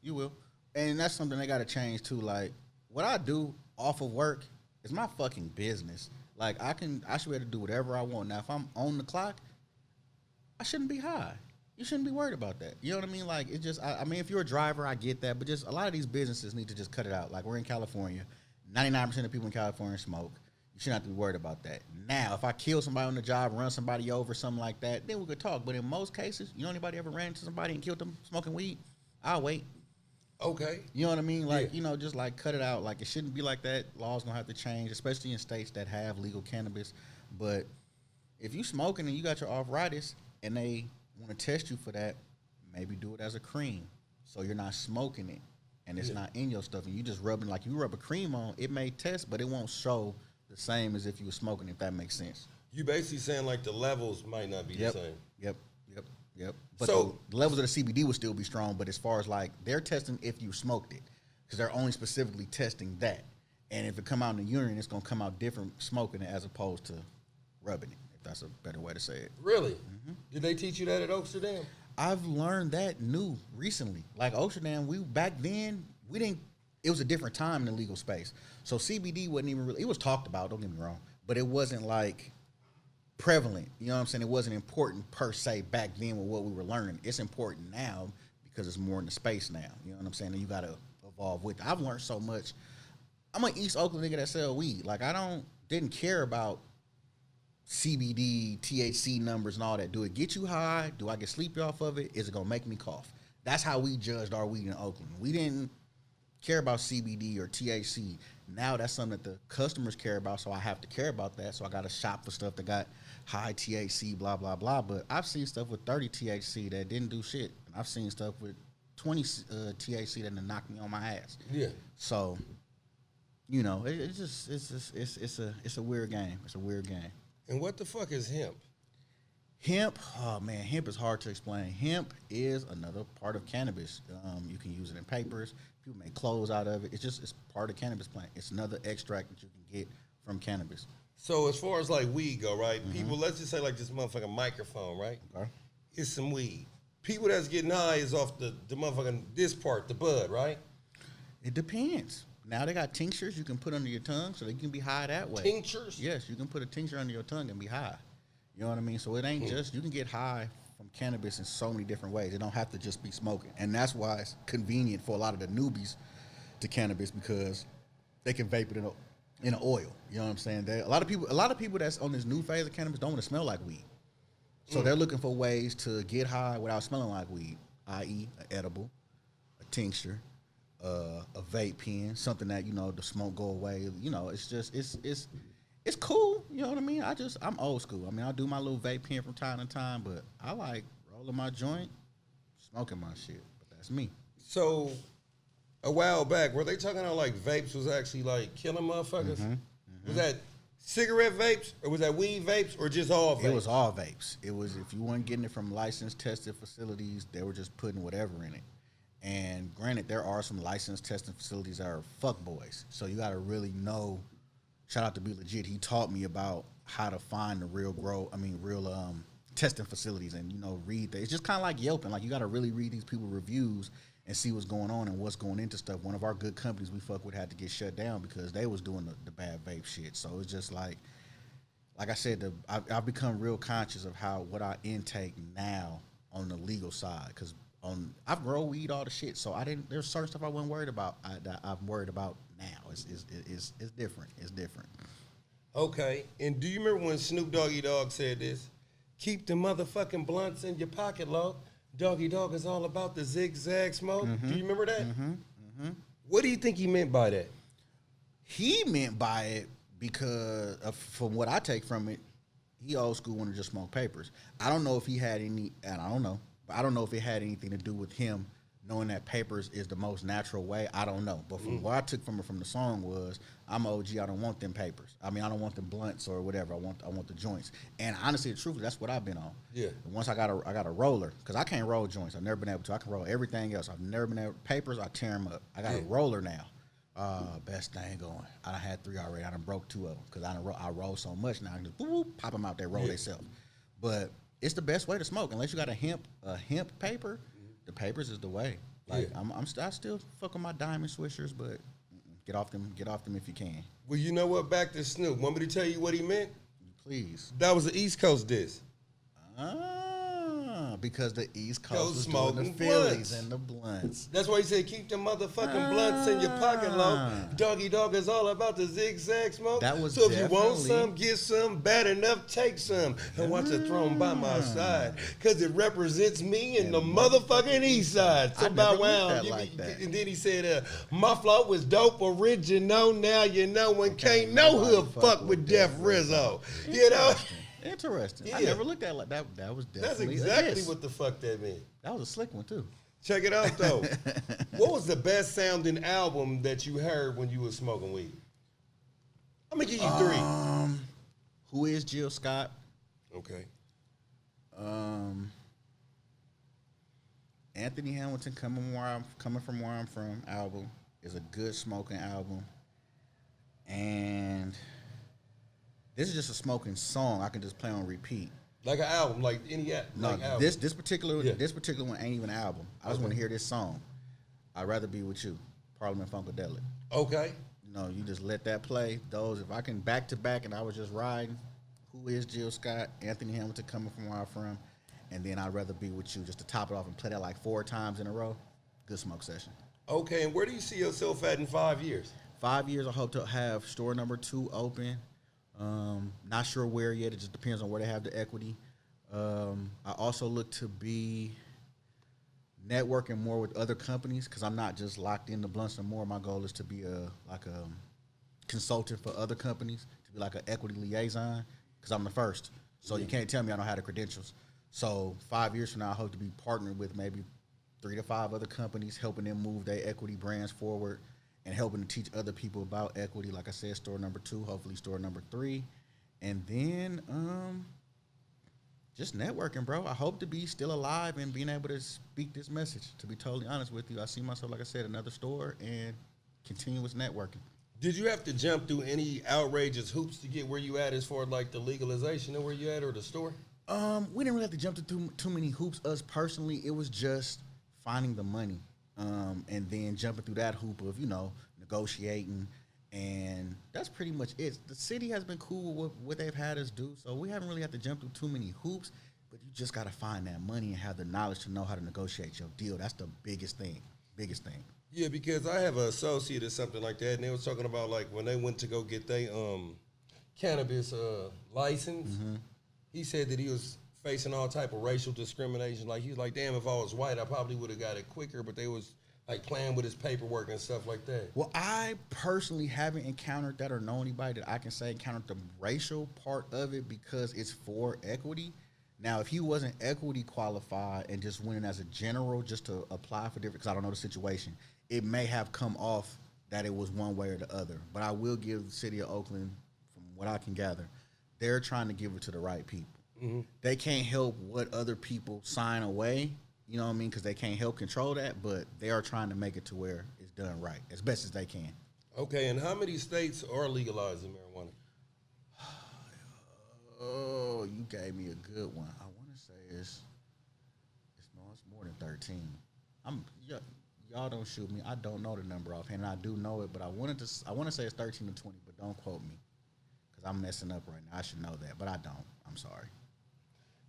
You will. And that's something they got to change too. Like, what I do off of work is my fucking business. Like, I should be able to do whatever I want. Now, if I'm on the clock, I shouldn't be high. You shouldn't be worried about that. You know what I mean? Like, it's just, I mean, if you're a driver, I get that. But just a lot of these businesses need to just cut it out. Like, we're in California. 99% of people in California smoke. You shouldn't have to be worried about that. Now, if I kill somebody on the job, run somebody over, something like that, then we could talk. But in most cases, you know anybody ever ran into somebody and killed them smoking weed? I'll wait. Okay. You know what I mean? Like, you know, just like cut it out. Like, it shouldn't be like that. Laws gonna have to change, especially in states that have legal cannabis. But if you smoking and you got your arthritis and they want to test you for that, maybe do it as a cream, so you're not smoking it and it's not in your stuff, and you just rubbing, like you rub a cream on, it may test, but it won't show the same as if you were smoking, if that makes sense. You basically saying like the levels might not be the same. Yep. But so the levels of the CBD will still be strong, but as far as like, they're testing if you smoked it, because they're only specifically testing that. And if it come out in the urine, it's going to come out different smoking it as opposed to rubbing it, if that's a better way to say it. Really? Did they teach you that at Amsterdam? I've learned that new recently. Like Amsterdam, back then, we didn't, it was a different time in the legal space. So CBD wasn't even really, it was talked about, don't get me wrong, but it wasn't like prevalent. You know what I'm saying? It wasn't important per se back then with what we were learning. It's important now because it's more in the space now. You know what I'm saying? And you got to evolve with it. I've learned so much. I'm an East Oakland nigga that sell weed. Like, didn't care about CBD, THC numbers and all that. Do it get you high? Do I get sleepy off of it? Is it going to make me cough? That's how we judged our weed in Oakland. We didn't care about CBD or THC. Now that's something that the customers care about, so I have to care about that. So I got to shop for stuff that got high THC, blah, blah, blah. But I've seen stuff with 30 THC that didn't do shit. And I've seen stuff with 20 THC that knocked me on my ass. Yeah. So, you know, it's a weird game. It's a weird game. And what the fuck is hemp? Hemp, oh man, hemp is hard to explain. Hemp is another part of cannabis. You can use it in papers. People make clothes out of it. It's part of cannabis plant. It's another extract that you can get from cannabis. So as far as like weed go, right? People, let's just say like this motherfucking microphone, right? Okay. It's some weed. People that's getting high is off the motherfucking, this part, the bud, right? It depends. Now they got tinctures you can put under your tongue so they can be high that way. Tinctures? Yes, you can put a tincture under your tongue and be high. You know what I mean? So it ain't just, you can get high from cannabis in so many different ways. It don't have to just be smoking. And that's why it's convenient for a lot of the newbies to cannabis, because they can vape it in an oil. You know what I'm saying? A lot of people that's on this new phase of cannabis don't want to smell like weed. So they're looking for ways to get high without smelling like weed, i.e. an edible, a tincture, a vape pen, something that, you know, the smoke go away. You know, it's just, it's cool, you know what I mean? I'm old school. I mean, I'll do my little vape pen from time to time, but I like rolling my joint, smoking my shit. But that's me. So, a while back, were they talking about like vapes was actually like killing motherfuckers? Was that cigarette vapes, or was that weed vapes, or just all vapes? It was all vapes. It was, if you weren't getting it from licensed, tested facilities, they were just putting whatever in it. And granted, there are some licensed testing facilities that are fuck boys. So you got to really know. Shout out to Be Legit. He taught me about how to find the real testing facilities, and read. It's just kind of like Yelping. Like, you got to really read these people reviews and see what's going on and what's going into stuff. One of our good companies we fuck with had to get shut down because they was doing the bad vape shit. So it's just like I said, I've become real conscious of what I intake now on the legal side, because I've grown weed, all the shit. So there's certain stuff I wasn't worried about that I'm worried about now. It's different. It's different. Okay. And do you remember when Snoop Doggy Dogg said this? Keep the motherfucking blunts in your pocket, Lord. Doggy Dogg is all about the zigzag smoke. Mm-hmm. Do you remember that? Mm-hmm. Mm-hmm. What do you think he meant by that? He meant by it because, from what I take from it, he old school wanted to just smoke papers. I don't know if he had any, and I don't know, but I don't know if it had anything to do with him knowing that papers is the most natural way. I don't know. But from what I took from the song was, I'm OG, I don't want them papers. I mean, I don't want them blunts or whatever. I want the joints. And honestly, the truth, that's what I've been on. Yeah. Once I got a roller, because I can't roll joints. I've never been able to. I can roll everything else. I've never been able to. Papers, I tear them up. I got a roller now. Best thing going. I done had 3 already. I done broke 2 of them because I roll so much now. I can just pop them out there, roll themselves. But it's the best way to smoke. Unless you got a hemp paper, the papers is the way. Like, I still fuck with my diamond swishers, but get off them if you can. Well, you know what? Back to Snoop. Want me to tell you what he meant? Please. That was the East Coast diss. Because the East Coast was doing the Phillies and the blunts. That's why he said keep the motherfucking blunts in your pocket, low. Doggy Dogg is all about the zigzag smoke. That was so if you want some, get some. Bad enough, take some. And watch it thrown by my side. Because it represents me and the motherfucking East Side. So by wow. Like that. And then he said, my flow was dope original. Now you know when can't no hood fuck with Def Rizzo. You know? Interesting. Yeah. I never looked at it like that. That was definitely That's exactly what the fuck that meant. That was a slick one too. Check it out though. What was the best sounding album that you heard when you was smoking weed? I'm gonna give you 3. Who is Jill Scott? Okay. Anthony Hamilton, coming from where I'm from album is a good smoking album, and this is just a smoking song I can just play on repeat. Like an album, like any album. This particular one ain't even an album. I just want to hear this song. I'd Rather Be With You, Parliament Funkadelic. Okay. You just let that play. Those, if I can back to back and I was just riding, Who is Jill Scott, Anthony Hamilton, Coming From Where I'm From, and then I'd Rather Be With You, just to top it off and play that like 4 times in a row. Good smoke session. Okay, and where do you see yourself at in 5 years? 5 years, I hope to have store number 2 open. Not sure where yet. It just depends on where they have the equity. I also look to be networking more with other companies because I'm not just locked into blunts no more. My goal is to be a consultant for other companies, to be like an equity liaison because I'm the first. So you can't tell me I don't have the credentials. So 5 years from now, I hope to be partnered with maybe 3 to 5 other companies, helping them move their equity brands forward and helping to teach other people about equity. Like I said, store number 2, hopefully store number 3. And then just networking, bro. I hope to be still alive and being able to speak this message. To be totally honest with you, I see myself, like I said, another store and continuous networking. Did you have to jump through any outrageous hoops to get where you at as far as like the legalization of where you at or the store? We didn't really have to jump through too many hoops. Us personally, it was just finding the money. And then jumping through that hoop of, negotiating, and that's pretty much it. The city has been cool with what they've had us do, so we haven't really had to jump through too many hoops, but you just got to find that money and have the knowledge to know how to negotiate your deal. That's the biggest thing. Yeah, because I have an associate or something like that, and they was talking about, like, when they went to go get their cannabis license, he said that he was facing all type of racial discrimination. Like, he was like, damn, if I was white, I probably would have got it quicker, but they was like playing with his paperwork and stuff like that. Well, I personally haven't encountered that or know anybody that I can say encountered the racial part of it because it's for equity. Now, if he wasn't equity qualified and just went in as a general just to apply for different, because I don't know the situation, it may have come off that it was one way or the other. But I will give the city of Oakland, from what I can gather, they're trying to give it to the right people. They can't help what other people sign away, you know what I mean, because they can't help control that, but they are trying to make it to where it's done right as best as they can. Okay, and how many states are legalizing marijuana? Oh, you gave me a good one. I want to say it's more than 13. Y'all don't shoot me. I don't know the number offhand. I do know it, but I want to say it's 13 to 20, but don't quote me because I'm messing up right now. I should know that, but I don't. I'm sorry.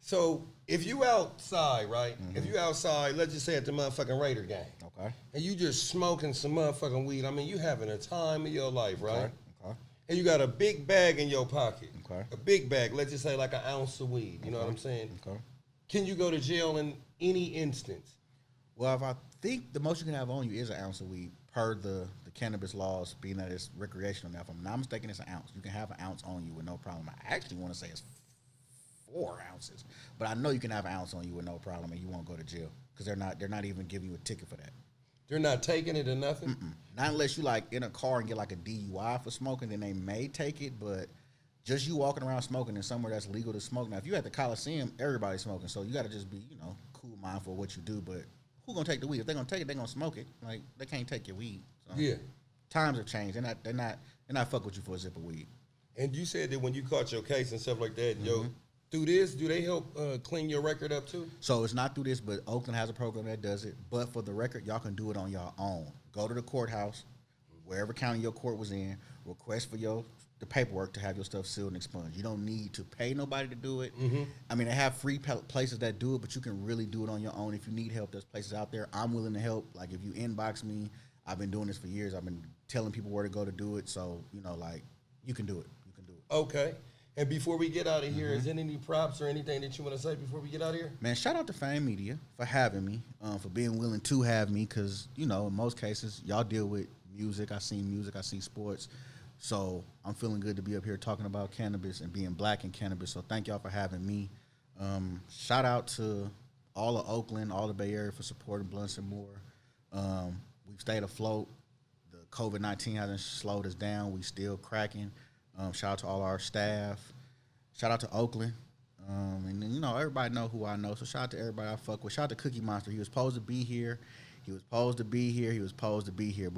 So if you outside, right? If you outside, let's just say at the motherfucking Raider game, Okay. and you just smoking some motherfucking weed. I mean, you having a time of your life, right? Okay. And you got a big bag in your pocket. Okay. A big bag, let's just say like an ounce of weed. You know what I'm saying? Okay. Can you go to jail in any instance? Well, if I think the most you can have on you is an ounce of weed per the cannabis laws, being that it's recreational. Now, if I'm not mistaken, it's an ounce. You can have an ounce on you with no problem. I actually want to say it's 4 ounces, but I know you can have an ounce on you with no problem, and you won't go to jail because they're not even giving you a ticket for that. They're not taking it or nothing? Not unless you like in a car and get like a DUI for smoking, then they may take it, but just you walking around smoking in somewhere that's legal to smoke. Now, if you at the Coliseum, everybody's smoking, so you got to just be, cool, mindful of what you do, but who gonna take the weed? If they're gonna take it, they're gonna smoke it. Like, they can't take your weed. So. Yeah. Times have changed. They're not fuck with you for a zip of weed. And you said that when you caught your case and stuff like that, through this, do they help clean your record up too? So it's not through this, but Oakland has a program that does it. But for the record, y'all can do it on your own. Go to the courthouse, wherever county your court was in, request for the paperwork to have your stuff sealed and expunged. You don't need to pay nobody to do it. I mean, they have free places that do it, but you can really do it on your own. If you need help, there's places out there. I'm willing to help. Like, if you inbox me, I've been doing this for years. I've been telling people where to go to do it. So, you can do it. You can do it. Okay. And before we get out of here, is there any props or anything that you want to say before we get out of here? Man, shout out to Fame Media for having me, for being willing to have me, because, in most cases, y'all deal with music. I see sports. So I'm feeling good to be up here talking about cannabis and being black in cannabis. So thank y'all for having me. Shout out to all of Oakland, all the Bay Area for supporting Blunts and More. We've stayed afloat. The COVID-19 hasn't slowed us down. We still cracking. Shout out to all our staff. Shout out to Oakland. And then, everybody know who I know. So shout out to everybody I fuck with. Shout out to Cookie Monster. He was supposed to be here. But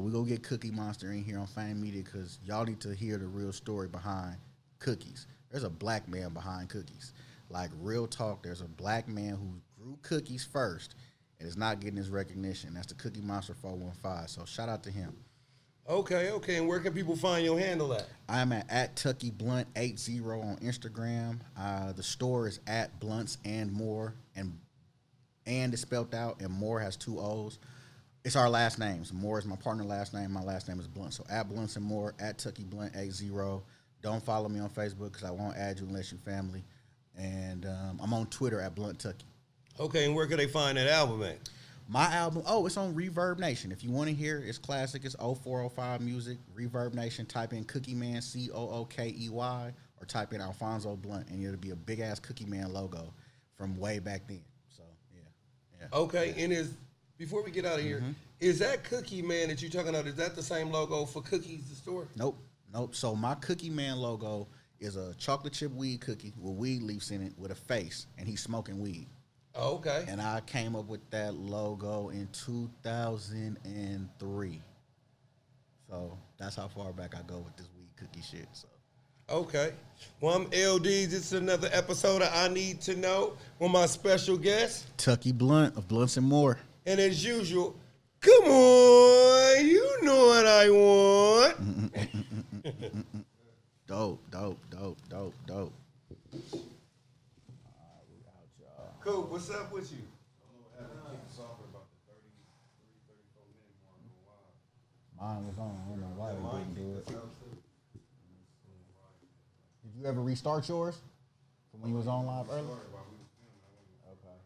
we're going to get Cookie Monster in here on Fame Media because y'all need to hear the real story behind Cookies. There's a black man behind Cookies. Like, real talk, there's a black man who grew Cookies first and is not getting his recognition. That's the Cookie Monster 415. So shout out to him. Okay. And where can people find your handle at? I'm at Tucky Blunt 80 on Instagram. The store is at Blunts and More, and is spelled out, and More has 2 O's. It's our last names. More is my partner last name. My last name is Blunt. So at Blunts and More, at Tucky Blunt 80. Don't follow me on Facebook because I won't add you unless you're family. And I'm on Twitter at Blunt Tucky. Okay, and where can they find that album at? My album, it's on Reverb Nation. If you want to hear it's classic, it's 0405 music. Reverb Nation, type in Cookie Man, Cookey, or type in Alfonso Blunt, and it'll be a big-ass Cookie Man logo from way back then. So, yeah. Okay, and before we get out of here, is that Cookie Man that you're talking about, is that the same logo for Cookies, the store? Nope. So my Cookie Man logo is a chocolate chip weed cookie with weed leaves in it with a face, and he's smoking weed. Oh, okay. And I came up with that logo in 2003. So that's how far back I go with this weed cookie shit. So. Okay. Well, I'm LD. This is another episode of I Need to Know with my special guest, Tucky Blunt of Blunts and More. And as usual, come on, you know what I want. Dope. Cool. What's up with you? Mine was on. I don't know why we didn't do it. Did you ever restart yours from when you was on live earlier? Okay.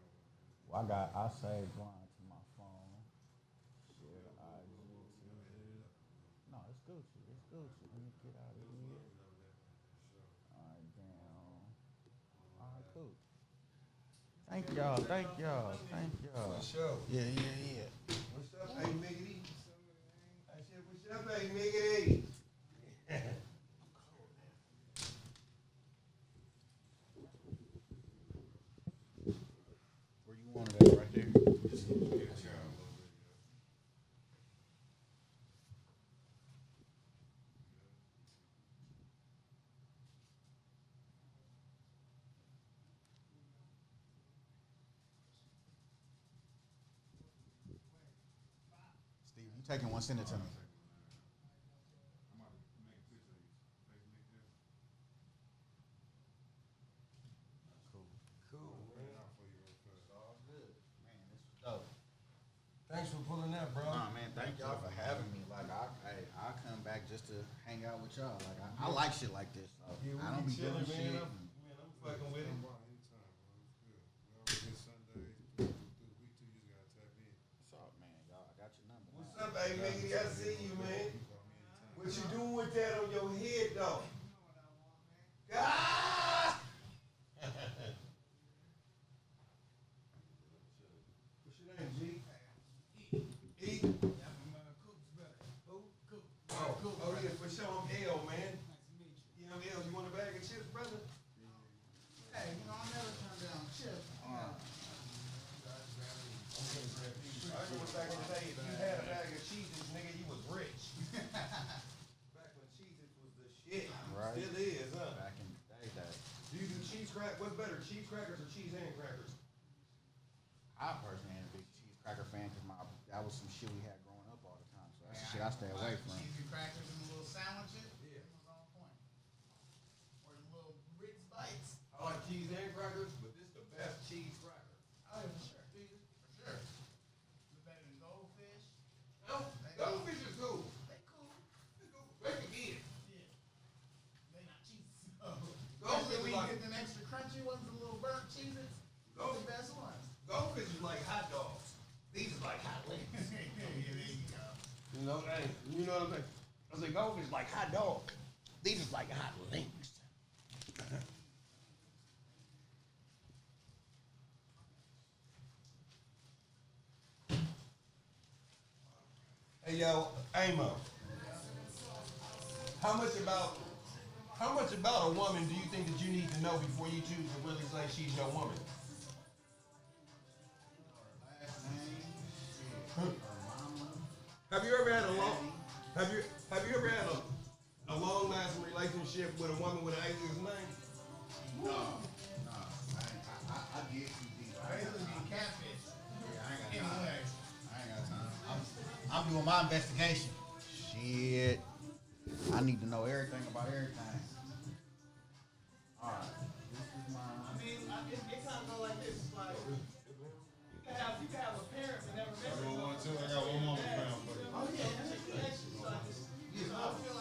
Well, I saved mine to my phone. Share IGTV. No, it's Gucci. Let me get out of here. All right, down. All right, cool. Thank y'all. For sure. Yeah. What's up, hey, Miggity? I said, what's up, hey, Miggity? You taking one? Send it to me. Cool, man. All good, man. This was dope. Thanks for pulling up, bro. Nah, man, thank y'all for having me. Like, I come back just to hang out with y'all. Like, I like shit like this. So Yeah, I don't be doing shit. I'm fucking with it. What's up, man? Y'all, I got your number. What's up, hey, Mickey? I see you, man. What you doing with that on your head, though? Ah! What's your name, G? E? Oh, yeah, for sure. I'm L, man. Yeah, I'm L. You want a bag of chips, brother? Hey, you know, I never turn down chips. I remember back in the day, if you had a bag of Cheez-Its, nigga, you was rich. Back when Cheez-Its was the shit. Right. Still is, huh? Back in the day, Do you do cheese crack? What's better, cheese crackers or cheese and crackers? I personally ain't a big cheese cracker fan because that was some shit we had growing up all the time. So that's the shit I stay away from. Cheesy crackers and the little sandwiches. Yeah. It was on point. Or the little Ritz bites. I like cheese and crackers, but this is the best cheese cracker. Oh, yeah, for sure. For sure. Look better than goldfish. No, goldfish is cool. They cool. They can eat it. Yeah. They not cheese. Goldfish Especially when is you like, get them extra crunchy ones, the little burnt cheeses. Those are the best ones. goldfish is like hot dogs. These are like hot wings. Yeah, there you go. You know, hey, you know what I'm saying? I say goldfish is like hot dog. These is like hot links. Hey yo, Amo. How much about a woman do you think that you need to know before you choose to really say she's your woman? Have you ever had a long have you ever had a long lasting relationship with a woman with an alias name? No. I did too deep. I used to be catfish. Yeah, I ain't got time. Anyway. I ain't got time. I'm doing my investigation. Shit. I need to know everything about everything. Alright. This is my. I mean, it kind of go like this. It's like, you can have a parent but never met I got one more pound for you. Oh, yeah, that's extra. So I feel